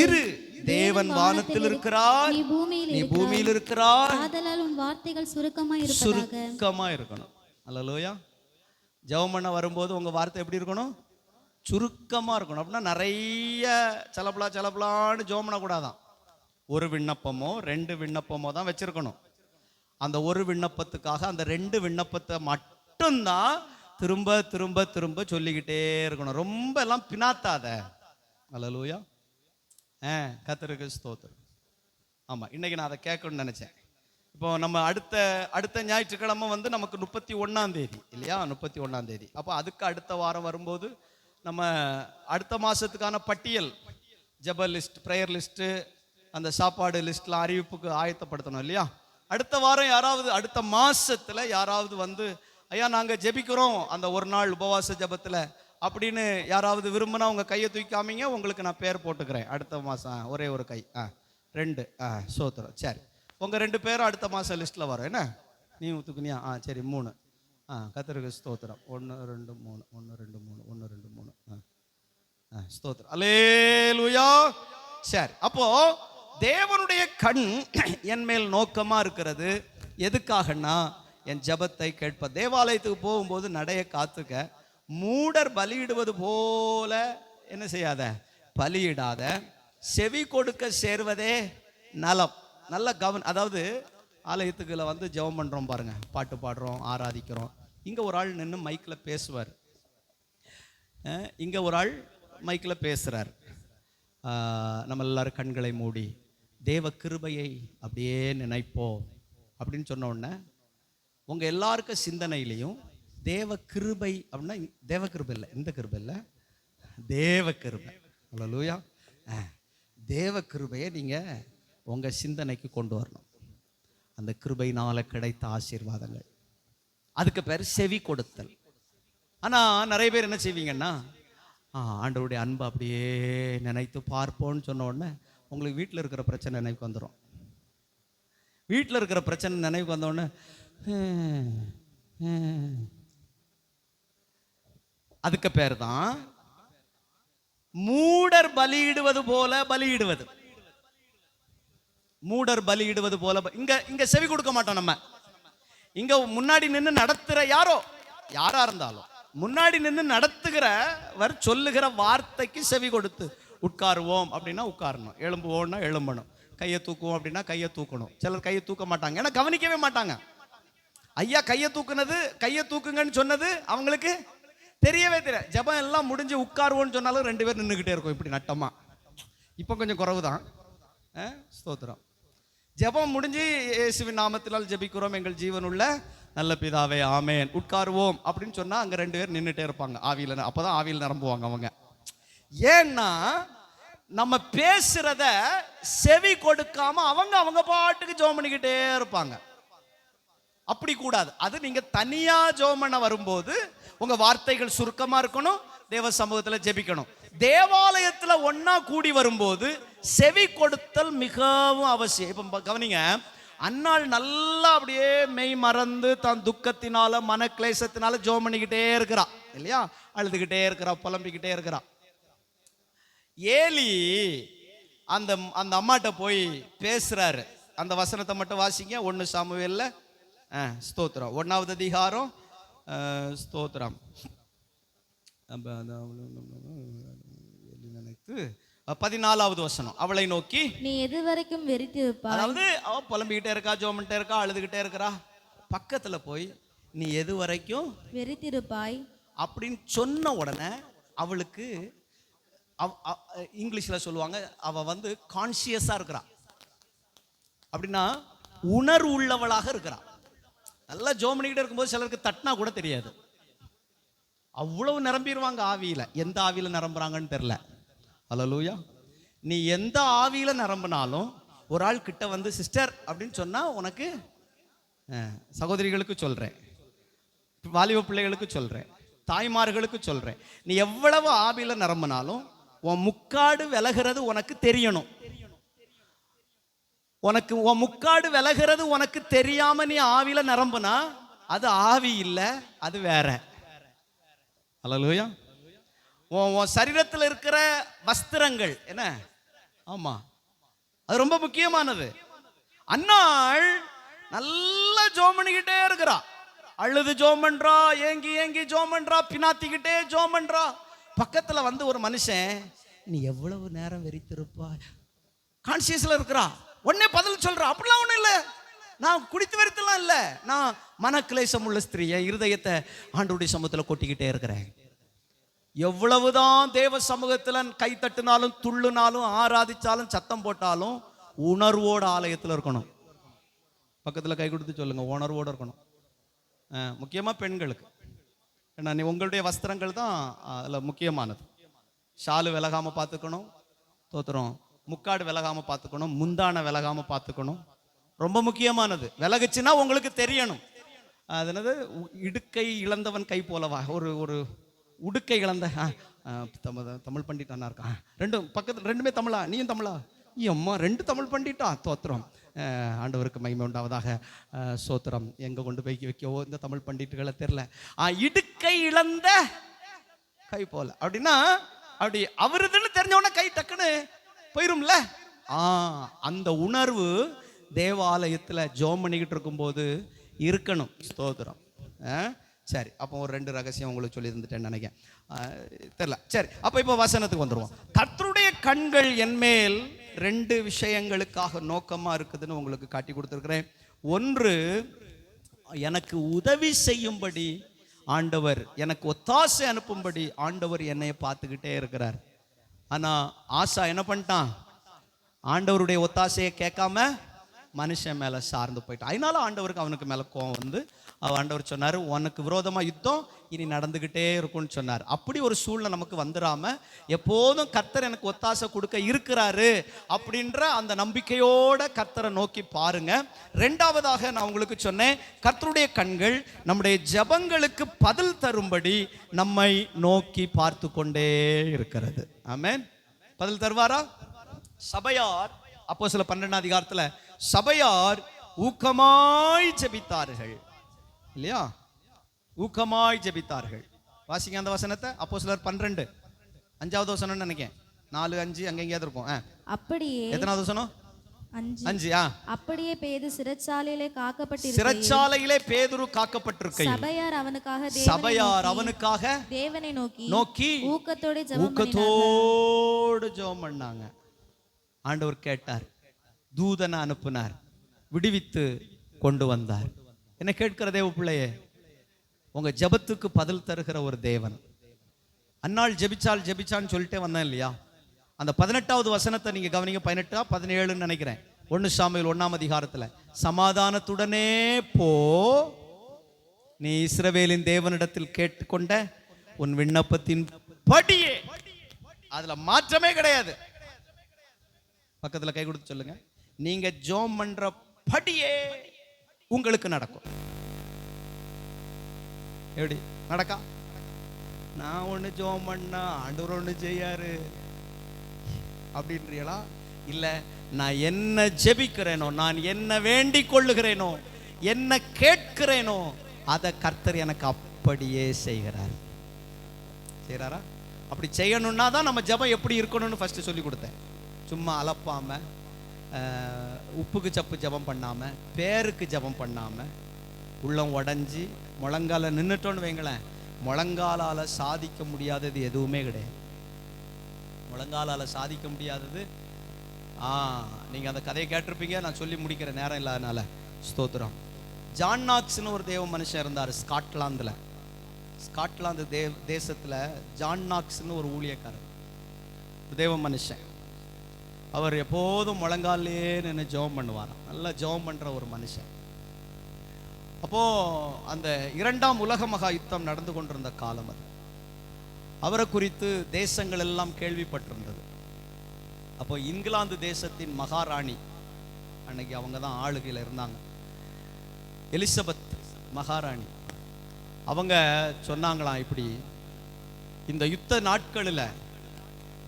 இரு. தேவன் வானத்தில் இருக்கிறார், நீ பூமியில் இருக்கிறார். ஆதலால் உன் வார்த்தைகள் சுருக்கமாய் இருக்கணும். அல்லேலூயா. ஜெபம் பண்ண வரும்போது உங்க வார்த்தை எப்படி இருக்கணும்? சுருக்கமா இருக்கணும். அப்படின்னா நிறைய சலப்பலான்னு ஜெபம் பண்ணக்கூடாதான். ஒரு விண்ணப்பமோ 2 விண்ணப்பமோ தான் வச்சிருக்கணும். அந்த ஒரு விண்ணப்பத்துக்காக அந்த 2 விண்ணப்பத்தை மட்டும்தான் திரும்ப திரும்ப திரும்ப சொல்லிக்கிட்டே இருக்கணும். ரொம்ப எல்லாம் பினாத்தாத. அல்லேலூயா. கர்த்தருக்கு ஸ்தோத்திரம். ஆமா, இன்னைக்கு நான் அதை கேட்கணும்னு நினைச்சேன். இப்போ நம்ம அடுத்த ஞாயிற்றுக்கிழமை வந்து நமக்கு 31ஆம் தேதி இல்லையா? 31ஆம் தேதி. அப்போ அதுக்கு அடுத்த வாரம் வரும்போது நம்ம அடுத்த மாசத்துக்கான பட்டியல், ஜெப லிஸ்ட், ப்ரேயர் லிஸ்ட்டு, அந்த சாப்பாடு லிஸ்ட்லாம் அறிவிப்புக்கு ஆயத்தப்படுத்தணும் இல்லையா? அடுத்த வாரம் யாராவது, அடுத்த மாசத்துல யாராவது வந்து ஐயா நாங்க ஜெபிக்கிறோம் அந்த ஒரு நாள் உபவாச ஜெபத்துல அப்படின்னு யாராவது விரும்பினா உங்க கையை தூக்காமீங்க, உங்களுக்கு நான் பேர் போட்டுக்கிறேன். அடுத்த மாசம் ஒரே ஒரு கை, 2, சோத்திரம். சரி, உங்க 2 பேரும் அடுத்த மாசம் லிஸ்ட்ல வரும். என்ன நீ தூக்குனியா? சரி, 3. கர்த்தருக்கு ஸ்தோத்திரம். 1 2 3 1 2 3 1 2 3 ஸ்தோத்திரம். அல்லேலூயா. சரி, அப்போ தேவனுடைய கண் என் மேல் நோக்கமா இருக்கிறது. எதுக்காகன்னா என் ஜெபத்தை கேட்ப. தேவாலயத்துக்கு போகும்போது நடைய காத்துக்க. மூடர் பலியிடுவது போல என்ன செய்யாத, பலியிடாத. செவி கொடுக்க சேர்வதே நலம். நல்ல அதாவது ஆலயத்துக்குள்ள வந்து ஜெபம் பண்றோம் பாருங்க, பாட்டு பாடுறோம், ஆராதிக்கிறோம். இங்க ஒரு ஆள் நின்று மைக்ல பேசுவார், இங்க ஒரு ஆள் மைக்ல பேசுறார். நம்ம எல்லாரும் கண்களை மூடி தேவ கிருபையை அப்படியே நினைப்போம் அப்படின்னு சொன்ன உடனே உங்க எல்லாருக்கும் சிந்தனையிலையும் தேவ கிருபை அப்படின்னா தேவ கிருபை இல்லை, இந்த கிருபை இல்லை, தேவ கிருபை. அல்லேலூயா. தேவ கிருபையை நீங்க உங்க சிந்தனைக்கு கொண்டு வரணும். அந்த கிருபையினால கிடைத்த ஆசீர்வாதங்கள், அதுக்கு பேர் செவி கொடுத்தல். ஆனா நிறைய பேர் என்ன செய்வீங்கன்னா, ஆண்டவருடைய அன்பை அப்படியே நினைத்து பார்ப்போம்னு சொன்ன உடனே உங்களுக்கு வீட்டில் இருக்கிற பிரச்சனை நினைவுக்கு வந்துடும். வீட்டில் இருக்கிற பிரச்சனை நினைவுக்கு வந்த உடனே அதுக்கு பேர் தான் மூடர் பலியிடுவது போல பலியிடுவது. மூடர் பலியிடுவது போல இங்க செவி கொடுக்க மாட்டோம். நம்ம இங்க முன்னாடி நின்று நடத்துற யாரா இருந்தாலும் முன்னாடி நின்று நடத்துகிறவர் சொல்லுகிற வார்த்தைக்கு செவி கொடுத்து உட்காருவோம் அப்படின்னா உட்காரணும், எழும்புவோம்னா எழும்பணும், கையை தூக்குவோம் அப்படின்னா கையை தூக்கணும். சிலர் கையை தூக்க மாட்டாங்க, ஏன்னா கவனிக்கவே மாட்டாங்க. ஐயா கையை தூக்குங்கன்னு சொன்னது அவங்களுக்கு தெரியவே தெரியாது. ஜெபம் எல்லாம் முடிஞ்சு உட்காருவோன்னு சொன்னாலும் 2 பேர் நின்றுக்கிட்டே இருக்கும் இப்படி நட்டமா. இப்போ கொஞ்சம் குறைவுதான். ஸ்தோத்திரம். ஜெபம் முடிஞ்சு இயேசுவின் நாமத்தினால் ஜெபிக்கிறோம் எங்கள் ஜீவனுள்ள நல்ல பிதாவே ஆமேன், உட்காருவோம் அப்படின்னு சொன்னா அங்க 2 பேர் நின்றுட்டே இருப்பாங்க ஆவியில. அப்பதான் ஆவியில் நிரம்புவாங்க அவங்க. ஏன்னா நம்ம பேசுறத செவி கொடுக்காம அவங்க பாட்டுக்கு ஜெபம் பண்ணிக்கிட்டே இருப்பாங்க. அப்படி கூடாது. அது நீங்க தனியா ஜெபம் பண்ண வரும்போது உங்க வார்த்தைகள் சுருக்கமா இருக்கணும், தேவ சமூகத்துல ஜெபிக்கணும். தேவாலயத்துல ஒன்னா கூடி வரும்போது செவி கொடுத்தல் மிகவும் அவசியம். இப்ப கவனிங்க, அன்னாள் நல்லா அப்படியே மெய் மறந்து தான் துக்கத்தினால மன கிளேசத்தினால ஜெபம் பண்ணிக்கிட்டே இருக்கிறா இல்லையா? அழுதுகிட்டே இருக்கிறா, புலம்பிக்கிட்டே இருக்கிறா. ஏலி அந்த அம்மாட்ட போய் பேசுறாரு. அந்த வசனத்தை மட்டும் வாசிங்க. 1 சாமுவேல்ல ஸ்தோத்திரம் 1ஆவது அதிகாரம் ஸ்தோத்திரம் நினைத்து 14ஆவது வசனம். அவளை நோக்கி நீ எது வரைக்கும் வெறித்திருப்பாய். அதாவது அவ புலம்பிக்கிட்டே இருக்கா, ஜோமன்ட்டே இருக்கா, அழுதுகிட்டே இருக்கிறா. பக்கத்துல போய் நீ எது வரைக்கும் வெறித்திருப்பாய் அப்படின்னு சொன்ன உடனே அவளுக்கு இங்கிலீஷ்ல சொல்லுவாங்க, அவ வந்து கான்சியஸா இருக்கிறா. அப்படின்னா உணர்வு உள்ளவளாக இருக்கிறா. நல்லா ஜோம் பண்ணிக்கிட்டே இருக்கும்போது சிலருக்கு தட்டினா கூட தெரியாது, அவ்வளவு நிரம்பிடுவாங்க ஆவியில. எந்த ஆவியில நிரம்புறாங்கன்னு தெரியல. அல்லேலூயா. நீ எந்த ஆவியில நிரம்பினாலும் ஒரு ஆள் கிட்ட வந்து சிஸ்டர் அப்படின்னு சொன்னா உனக்கு, சகோதரிகளுக்கு சொல்றேன், வாலிப பிள்ளைகளுக்கு சொல்றேன், தாய்மார்களுக்கு சொல்றேன், நீ எவ்வளவு ஆவியில நிரம்பினாலும் உன் முக்காடு விலகிறது உனக்கு தெரியணும். உனக்கு உன் முக்காடு விலகிறது உனக்கு தெரியாம நீ ஆவியில நிரம்புனா அது ஆவி இல்லை, அது வேற. அல்லேலூயா. உன் சரீரத்தில் இருக்கிற வஸ்திரங்கள் என்ன, ஆமா, அது ரொம்ப முக்கியமானது. அன்னாள் நல்லா ஜோம் பண்ணிக்கிட்டே இருக்கிறா, அழுது ஜோம் பண்றா, ஏங்கி ஏங்கி ஜோம் பண்றா, பினாத்திக்கிட்டே ஜோம் பண்றா. பக்கத்துல வந்து ஒரு மனுஷன், நீ எவ்வளவு நேரம் வெறித்திருப்பா, கான்சியஸ்ல இருக்கிறா, உடனே பதில் சொல்றா, அப்படிலாம் ஒண்ணும் இல்லை, நான் குடித்து வெறித்தலாம் இல்லை, நான் மனக்லேசம் உள்ள ஸ்திரீ, என் இருதயத்தை ஆண்டவருடைய சமூகத்துல கொட்டிக்கிட்டே இருக்கிறேன். எவ்வளவுதான் தேவ சமூகத்துல கை தட்டினாலும் துள்ளுனாலும் ஆராதிச்சாலும் சத்தம் போட்டாலும் உணர்வோட ஆலயத்துல இருக்கணும். பக்கத்துல கை கொடுத்து சொல்லுங்க, உணர்வோட இருக்கணும். முக்கியமா பெண்களுக்கு, ஏன்னா நீ உங்களுடைய வஸ்திரங்கள் தான் அதில் முக்கியமானது. ஷாலு விலகாம பார்த்துக்கணும், தோத்துறோம், முக்காடு விலகாம பார்த்துக்கணும், முந்தான விலகாம பார்த்துக்கணும், ரொம்ப முக்கியமானது. விலகுச்சுன்னா உங்களுக்கு தெரியணும். அது என்னது, இடுக்கை இழந்தவன் கை போலவா, ஒரு உடுக்கை இழந்த தமிழ் பண்டிட்டானா இருக்கான். ரெண்டும் பக்கத்தில், ரெண்டுமே தமிழா, நீயும் தமிழா, அம்மா ரெண்டு தமிழ் பண்டிட்டா, தோத்திரம். ஆண்டவருக்கு மகிமை உண்டாவதாக. சோத்திரம். எங்க கொண்டு போய் வைக்கவோ இந்த தமிழ் பண்டிட்டுகளை தெரியல. இடுக்கை இழந்த கை போல அப்படின்னா, அப்படி அவருதுன்னு தெரிஞ்சவொடனே கை டக்குன்னு போயிரும்ல. அந்த உணர்வு தேவாலயத்துல ஜோம் பண்ணிக்கிட்டு இருக்கும்போது இருக்கணும். ஸ்தோத்திரம். சரி, அப்போ ஒரு 2 ரகசியம் உங்களுக்கு சொல்லி இருந்துட்டேன்னு நினைக்கிறேன், தெரியல. சரி, அப்போ இப்போ வசனத்துக்கு வந்துடுவோம். கர்த்தருடைய கண்கள் என்மேல் 2 விஷயங்களுக்காக நோக்கமா இருக்குதுன்னு உங்களுக்கு காட்டி கொடுத்துருக்கிறேன். ஒன்று, எனக்கு உதவி செய்யும்படி ஆண்டவர், எனக்கு ஒத்தாசை அனுப்பும்படி ஆண்டவர் என்னைய பார்த்துக்கிட்டே இருக்கிறார். ஆனா ஆசா என்ன பண்ணிட்டான், ஆண்டவருடைய ஒத்தாசையை கேட்காம மனுஷன் மேல சார்ந்து போயிட்டான். அதனால ஆண்டவருக்கு அவனுக்கு மேல கோவம் வந்து ஆண்டவர் சொன்னார், உனக்கு விரோதமா யுத்தம் இனி நடந்துகிட்டே இருக்கும்னு சொன்னார். அப்படி ஒரு சூழ்நிலை நமக்கு வந்துடாம எப்போதும் கர்த்தர் எனக்கு ஒத்தாசை கொடுக்க இருக்கிறாரு அப்படின்ற அந்த நம்பிக்கையோட கர்த்தரை நோக்கி பாருங்க. 2வதாக நான் உங்களுக்கு சொன்னேன், கர்த்தருடைய கண்கள் நம்முடைய ஜெபங்களுக்கு பதில் தரும்படி நம்மை நோக்கி பார்த்து கொண்டே இருக்கிறது. ஆமென். பதில் தருவாரா? சபையார் அப்போஸ்தலர் 12ஆம் அதிகாரத்துல சபையார் ஊக்கமாய் ஜெபித்தார்கள் இல்லையா? ஊக்கமாய் ஜெபித்தார்கள். வாசிங்க அந்த வசனத்தை. அப்போஸ்தலர் 12 5வது வசனம்னு நினைக்கிறேன், 4, 5 அங்க எங்கேயாவது இருக்கும். அப்படியே எத்தனாவது வசனம்? 5. அப்படியே பேதுரு சிறைச்சாலையிலே காக்கப்பட்டிருக்கையில், சிறைச்சாலையிலே பேதுரு காக்கப்பட்டிருக்கையில் சபையார் அவனுக்காக தேவனை நோக்கி ஊக்கத்தோடு ஜெபம் பண்ணாங்க. ஆண்டவர் கேட்டார், தூதனை அனுப்பினார், விடுவித்து கொண்டு வந்தார். என்ன கேட்கிற தேவ பிள்ளையே, உங்க ஜெபத்துக்கு பதில் தருகிற ஒரு தேவன். அன்னாள் ஜெபிச்சான்னு சொல்லிட்டே வந்தேன் இல்லையா? அந்த 18வது வசனத்தை நீங்க கவனிங்க. 18 17 நினைக்கிறேன். 1 சாமுவேல் 1ஆம் அதிகாரத்துல, சமாதானத்துடனே போ, நீ இஸ்ரவேலின் தேவனிடத்தில் கேட்டுக்கொண்ட உன் விண்ணப்பத்தின் படியே. அதுல மாற்றமே கிடையாது. பக்கத்துல கை கொடுத்து சொல்லுங்க, நீங்க ஜோம் பண்ற படியே உங்களுக்கு நடக்கும். எப்படி நடக்கா? நான் ஒண்ணு ஜோம் பண்ணா ஆண்டவர் ஒண்ணு செய்யாரு அப்படின்றீங்களா? இல்ல, நான் என்ன ஜெபிக்கிறேனோ, நான் என்ன வேண்டிக் கொள்ளுகிறேனோ, என்ன கேட்கிறேனோ அதை கர்த்தர் எனக்கு அப்படியே செய்கிறார். செய்றாரா? அப்படி செய்யணும்னா தான் நம்ம ஜெபம் எப்படி இருக்கணும்னு ஃபர்ஸ்ட் சொல்லி கொடுத்தேன். சும்மா அலப்பாம, உப்புக்கு சப்பு ஜெபம் பண்ணாம, பேருக்கு ஜெபம் பண்ணாம, உள்ளம் உடஞ்சி முழங்கால நின்றுட்டோன்னு வைங்களேன், முழங்காலால சாதிக்க முடியாதது எதுவுமே கிடையாது. முழங்காலால சாதிக்க முடியாதது, நீங்க அந்த கதையை கேட்டிருப்பீங்க, நான் சொல்லி முடிக்கிற நேரம் இல்லாதனால. ஸ்தோத்திரம். ஜான் நாக்ஸ்னு ஒரு தேவ மனுஷன் இருந்தார் ஸ்காட்லாந்துல. ஸ்காட்லாந்து தேசத்துல ஜான் நாக்ஸ்னு ஒரு ஊழியக்காரர், தேவ மனுஷன். அவர் எப்போதும் முழங்காலே நின்று ஜெபம் பண்ணுவாராம். நல்லா ஜெபம் பண்ற ஒரு மனுஷன். அப்போ அந்த 2ஆம் உலக மகா யுத்தம் நடந்து கொண்டிருந்த காலம் அது. அவரை குறித்து தேசங்கள் எல்லாம் கேள்விப்பட்டிருந்தது. அப்போ இங்கிலாந்து தேசத்தின் மகாராணி, அன்னைக்கு அவங்க தான் ஆளுகையில் இருந்தாங்க, எலிசபெத் மகாராணி. அவங்க சொன்னாங்களாம், இப்படி இந்த யுத்த நாட்களில்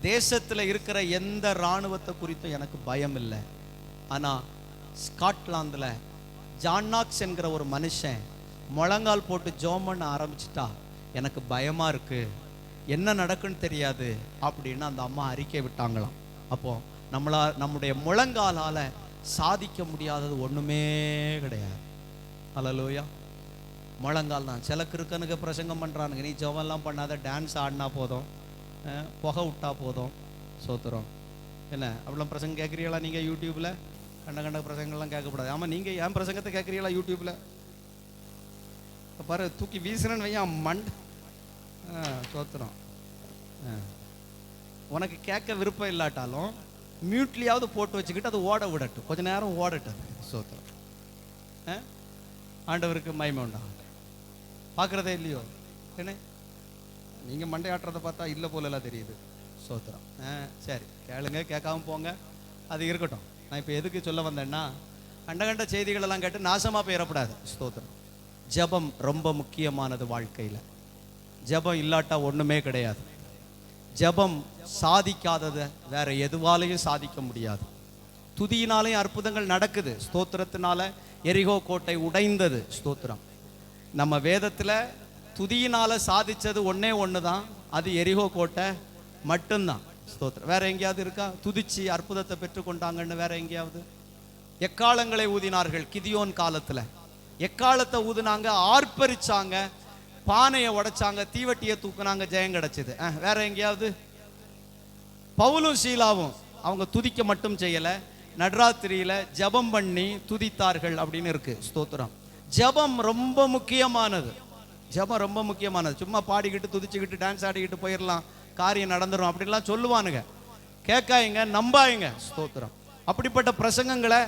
தேசத்தில் இருக்கிற எந்த இராணுவத்தை குறித்தும் எனக்கு பயம் இல்லை. ஆனால் ஸ்காட்லாந்தில் ஜான் நாக்ஸ் என்கிற ஒரு மனுஷன் முழங்கால் போட்டு ஜெபம் பண்ண ஆரம்பிச்சிட்டா எனக்கு பயமாக இருக்குது, என்ன நடக்குன்னு தெரியாது அப்படின்னு அந்த அம்மா அறிக்கை விட்டாங்களாம். அப்போது நம்முடைய முழங்காலால் சாதிக்க முடியாதது ஒன்றுமே கிடையாது. அல்லேலூயா. முழங்கால் தான். சில கிறுக்கனுக்கு பிரசங்கம் பண்ணுறானுங்க, நீ ஜெபம்லாம் பண்ணாத, டான்ஸ் ஆடினா போதும், புகை விட்டா போதும், சோத்துறோம். என்ன அப்படிலாம் பிரசங்கம் கேட்குறீங்களா நீங்கள் யூடியூப்பில்? கண்ட பிரசங்கள்லாம் கேட்கக்கூடாது. ஆமாம், நீங்கள் என் பிரசங்கத்தை கேட்குறீங்களா யூடியூப்பில்? பாரு, தூக்கி வீசுறேன்னு வையன் மண் சோத்துறோம். உனக்கு கேட்க விருப்பம் இல்லாட்டாலும் மியூட்லியாவது போட்டு வச்சுக்கிட்டு அது ஓட விடட்டும், கொஞ்ச நேரம் ஓடட்டும், சோத்துறோம். ஆண்டவருக்கு மகிமை உண்டாகும். பார்க்குறதே இல்லையோ என்ன? நீங்கள் மண்டையாட்டுறதை பார்த்தா இல்லை போலலாம் தெரியுது, சோத்திரம். சரி, கேளுங்க, கேட்காம போங்க, அது இருக்கட்டும். நான் இப்போ எதுக்கு சொல்ல வந்தேன்னா, கண்ட செய்திகளெல்லாம் கேட்டு நாசமாக போயிடக்கூடாது. ஸ்தோத்திரம். ஜெபம் ரொம்ப முக்கியமானது வாழ்க்கையில். ஜெபம் இல்லாட்டா ஒன்றுமே கிடையாது. ஜெபம் சாதிக்காததை வேற எதுவாலையும் சாதிக்க முடியாது. துதியினாலையும் அற்புதங்கள் நடக்குது. ஸ்தோத்திரத்தினால எரிகோ கோட்டை உடைந்தது. ஸ்தோத்திரம். நம்ம வேதத்தில் துதியினால சாதிச்சது ஒன்னே ஒன்று தான், அது எரிகோ கோட்டை மட்டும்தான். ஸ்தோத்திரம். வேற எங்கேயாவது இருக்கா துதிச்சு அற்புதத்தை பெற்றுக்கொண்டாங்கன்னு? வேற எங்கேயாவது? எக்காலங்களை ஊதினார்கள். கிதியோன் காலத்தில் எக்காலத்தை ஊதினாங்க, ஆர்ப்பரிச்சாங்க, பானையை உடைச்சாங்க, தீவட்டியை தூக்குனாங்க, ஜெயம் கிடைச்சது. வேற எங்கேயாவது? பவுலும் சீலாவும் அவங்க துதிக்க மட்டும் செய்யல, நடுராத்திரியில ஜெபம் பண்ணி துதித்தார்கள் அப்படின்னு இருக்கு. ஸ்தோத்திரம். ஜெபம் ரொம்ப முக்கியமானது. ஜெபம் ரொம்ப முக்கியமானது. சும்மா பாடிக்கிட்டு துதிச்சுக்கிட்டு டான்ஸ் ஆடிக்கிட்டு போயிடலாம், காரியம் நடந்துடும் அப்படின்லாம் சொல்லுவானுங்க. கேட்காயிங்க, நம்பாயிங்க. ஸ்தோத்திரம். அப்படிப்பட்ட பிரசங்கங்களை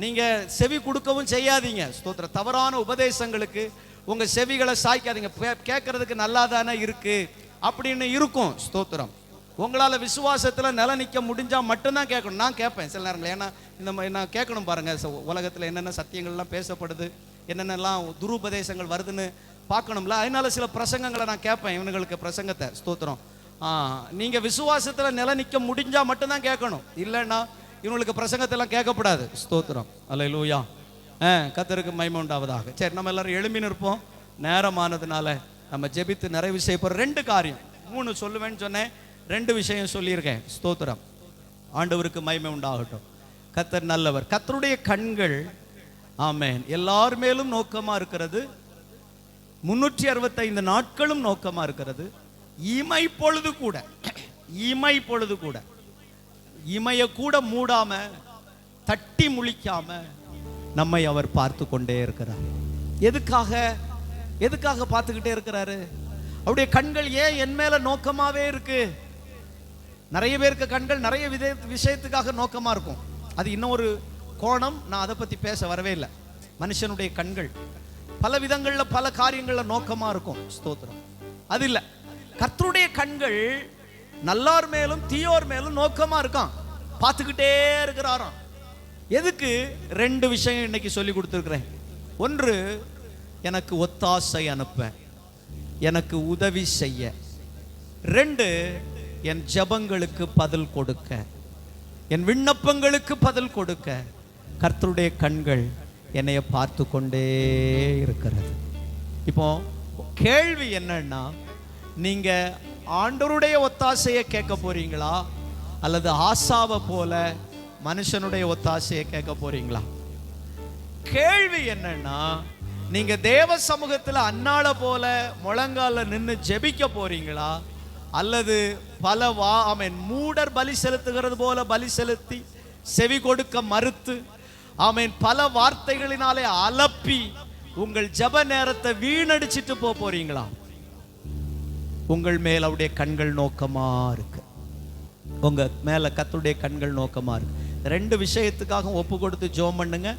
நீங்க செவி கொடுக்கவும் செய்யாதீங்க. ஸ்தோத்திரம். தவறான உபதேசங்களுக்கு உங்க செவிகளை சாய்க்காதீங்க. கேட்கறதுக்கு நல்லா தானே இருக்கு அப்படின்னு இருக்கும். ஸ்தோத்திரம். உங்களால் விசுவாசத்தில் நில நிற்க முடிஞ்சால் மட்டும்தான் கேட்கணும். நான் கேட்பேன் சில நேரங்கள், ஏன்னா இந்த மாதிரி நான் கேட்கணும் பாருங்க, உலகத்தில் என்னென்ன சத்தியங்கள்லாம் பேசப்படுது, என்னென்னலாம் துருபதேசங்கள் வருதுன்னு பார்க்கணும்ல. அதனால சில பிரசங்கங்களை நான் கேட்பேன், இவனுங்களுக்கு பிரசங்கத்தை. ஸ்தோத்திரம். நீங்கள் விசுவாசத்தில் நில நிற்க முடிஞ்சால் மட்டும்தான் கேட்கணும், இல்லைன்னா இவங்களுக்கு பிரசங்கத்தெல்லாம் கேட்கக்கூடாது. ஸ்தோத்திரம். அல்லேலூயா. கர்த்தருக்கு மகிமை உண்டாவதாக. சரி, நம்ம எல்லாரும் எழும்பி நிற்போம். நேரமானதுனால நம்ம ஜெபித்து நிறைவு செய்ய போகிற 2 காரியம். 3 சொல்லுவேன்னு சொன்னேன், 2 விஷயம் சொல்லியிருக்கேன். ஸ்தோத்திரம். ஆண்டவருக்கு மகிமை உண்டாகட்டும். கர்த்தர் நல்லவர். கர்த்தருடைய கண்கள் ஆமென் எல்லார் மேலும் நோக்கமா இருக்கிறது. 365 நாட்களும் நோக்கமா இருக்கிறது. இமை பொழுது கூட இமைய கூட மூடாம, தட்டி முழிக்காம நம்மை அவர் பார்த்து கொண்டே இருக்கிறார். எதுக்காக பார்த்துக்கிட்டே இருக்கிறாரு? அவருடைய கண்கள் ஏன் என் மேல நோக்கமாவே இருக்கு? நிறைய பேருக்கு கண்கள் நிறைய விஷயத்துக்காக நோக்கமா இருக்கும். அது இன்னொரு கோணம், நான் அதை பத்தி பேச வரவே இல்லை. மனுஷனுடைய கண்கள் பல விதங்கள்ல பல காரியங்கள்ல நோக்கமா இருக்கும். ஸ்தோத்திரம். அது இல்லை. கர்த்தருடைய கண்கள் நல்லார் மேலும் தீயோர் மேலும் நோக்கமா இருக்கான், பார்த்துக்கிட்டே இருக்கிறாராம். எதுக்கு? 2 விஷயம் இன்னைக்கு சொல்லி கொடுத்துருக்கிறேன். 1, எனக்கு ஒத்தாசை அனுப்ப, எனக்கு உதவி செய்ய. 2, என் ஜெபங்களுக்கு பதில் கொடுக்க, என் விண்ணப்பங்களுக்கு பதில் கொடுக்க கர்த்தருடைய கண்கள் என்னைய பார்த்து கொண்டே இருக்கிறது. இப்போ கேள்வி என்னன்னா, நீங்க ஆண்டவருடைய ஒத்தாசையை கேட்க போறீங்களா, அல்லது ஆசாவை போல மனுஷனுடைய ஒத்தாசையை கேட்க போறீங்களா? கேள்வி என்னன்னா, நீங்க தேவ சமூகத்துல அன்னாள போல முழங்கால நின்று ஜெபிக்க போறீங்களா, அல்லது பல மூடர் பலி செலுத்துகிறது போல பலி செலுத்தி செவி கொடுக்க மறுத்து பல வார்த்தைகளினாலே அலப்பி உங்கள் ஜெப நேரத்தை வீணடிச்சிட்டு போறீங்களா? உங்கள் மேல் அவருடைய கண்கள் நோக்கமா இருக்கு. உங்க மேல கர்த்தருடைய கண்கள் நோக்கமா இருக்கு. 2 விஷயத்துக்காக ஒப்பு கொடுத்து ஜெபம் பண்ணுங்க.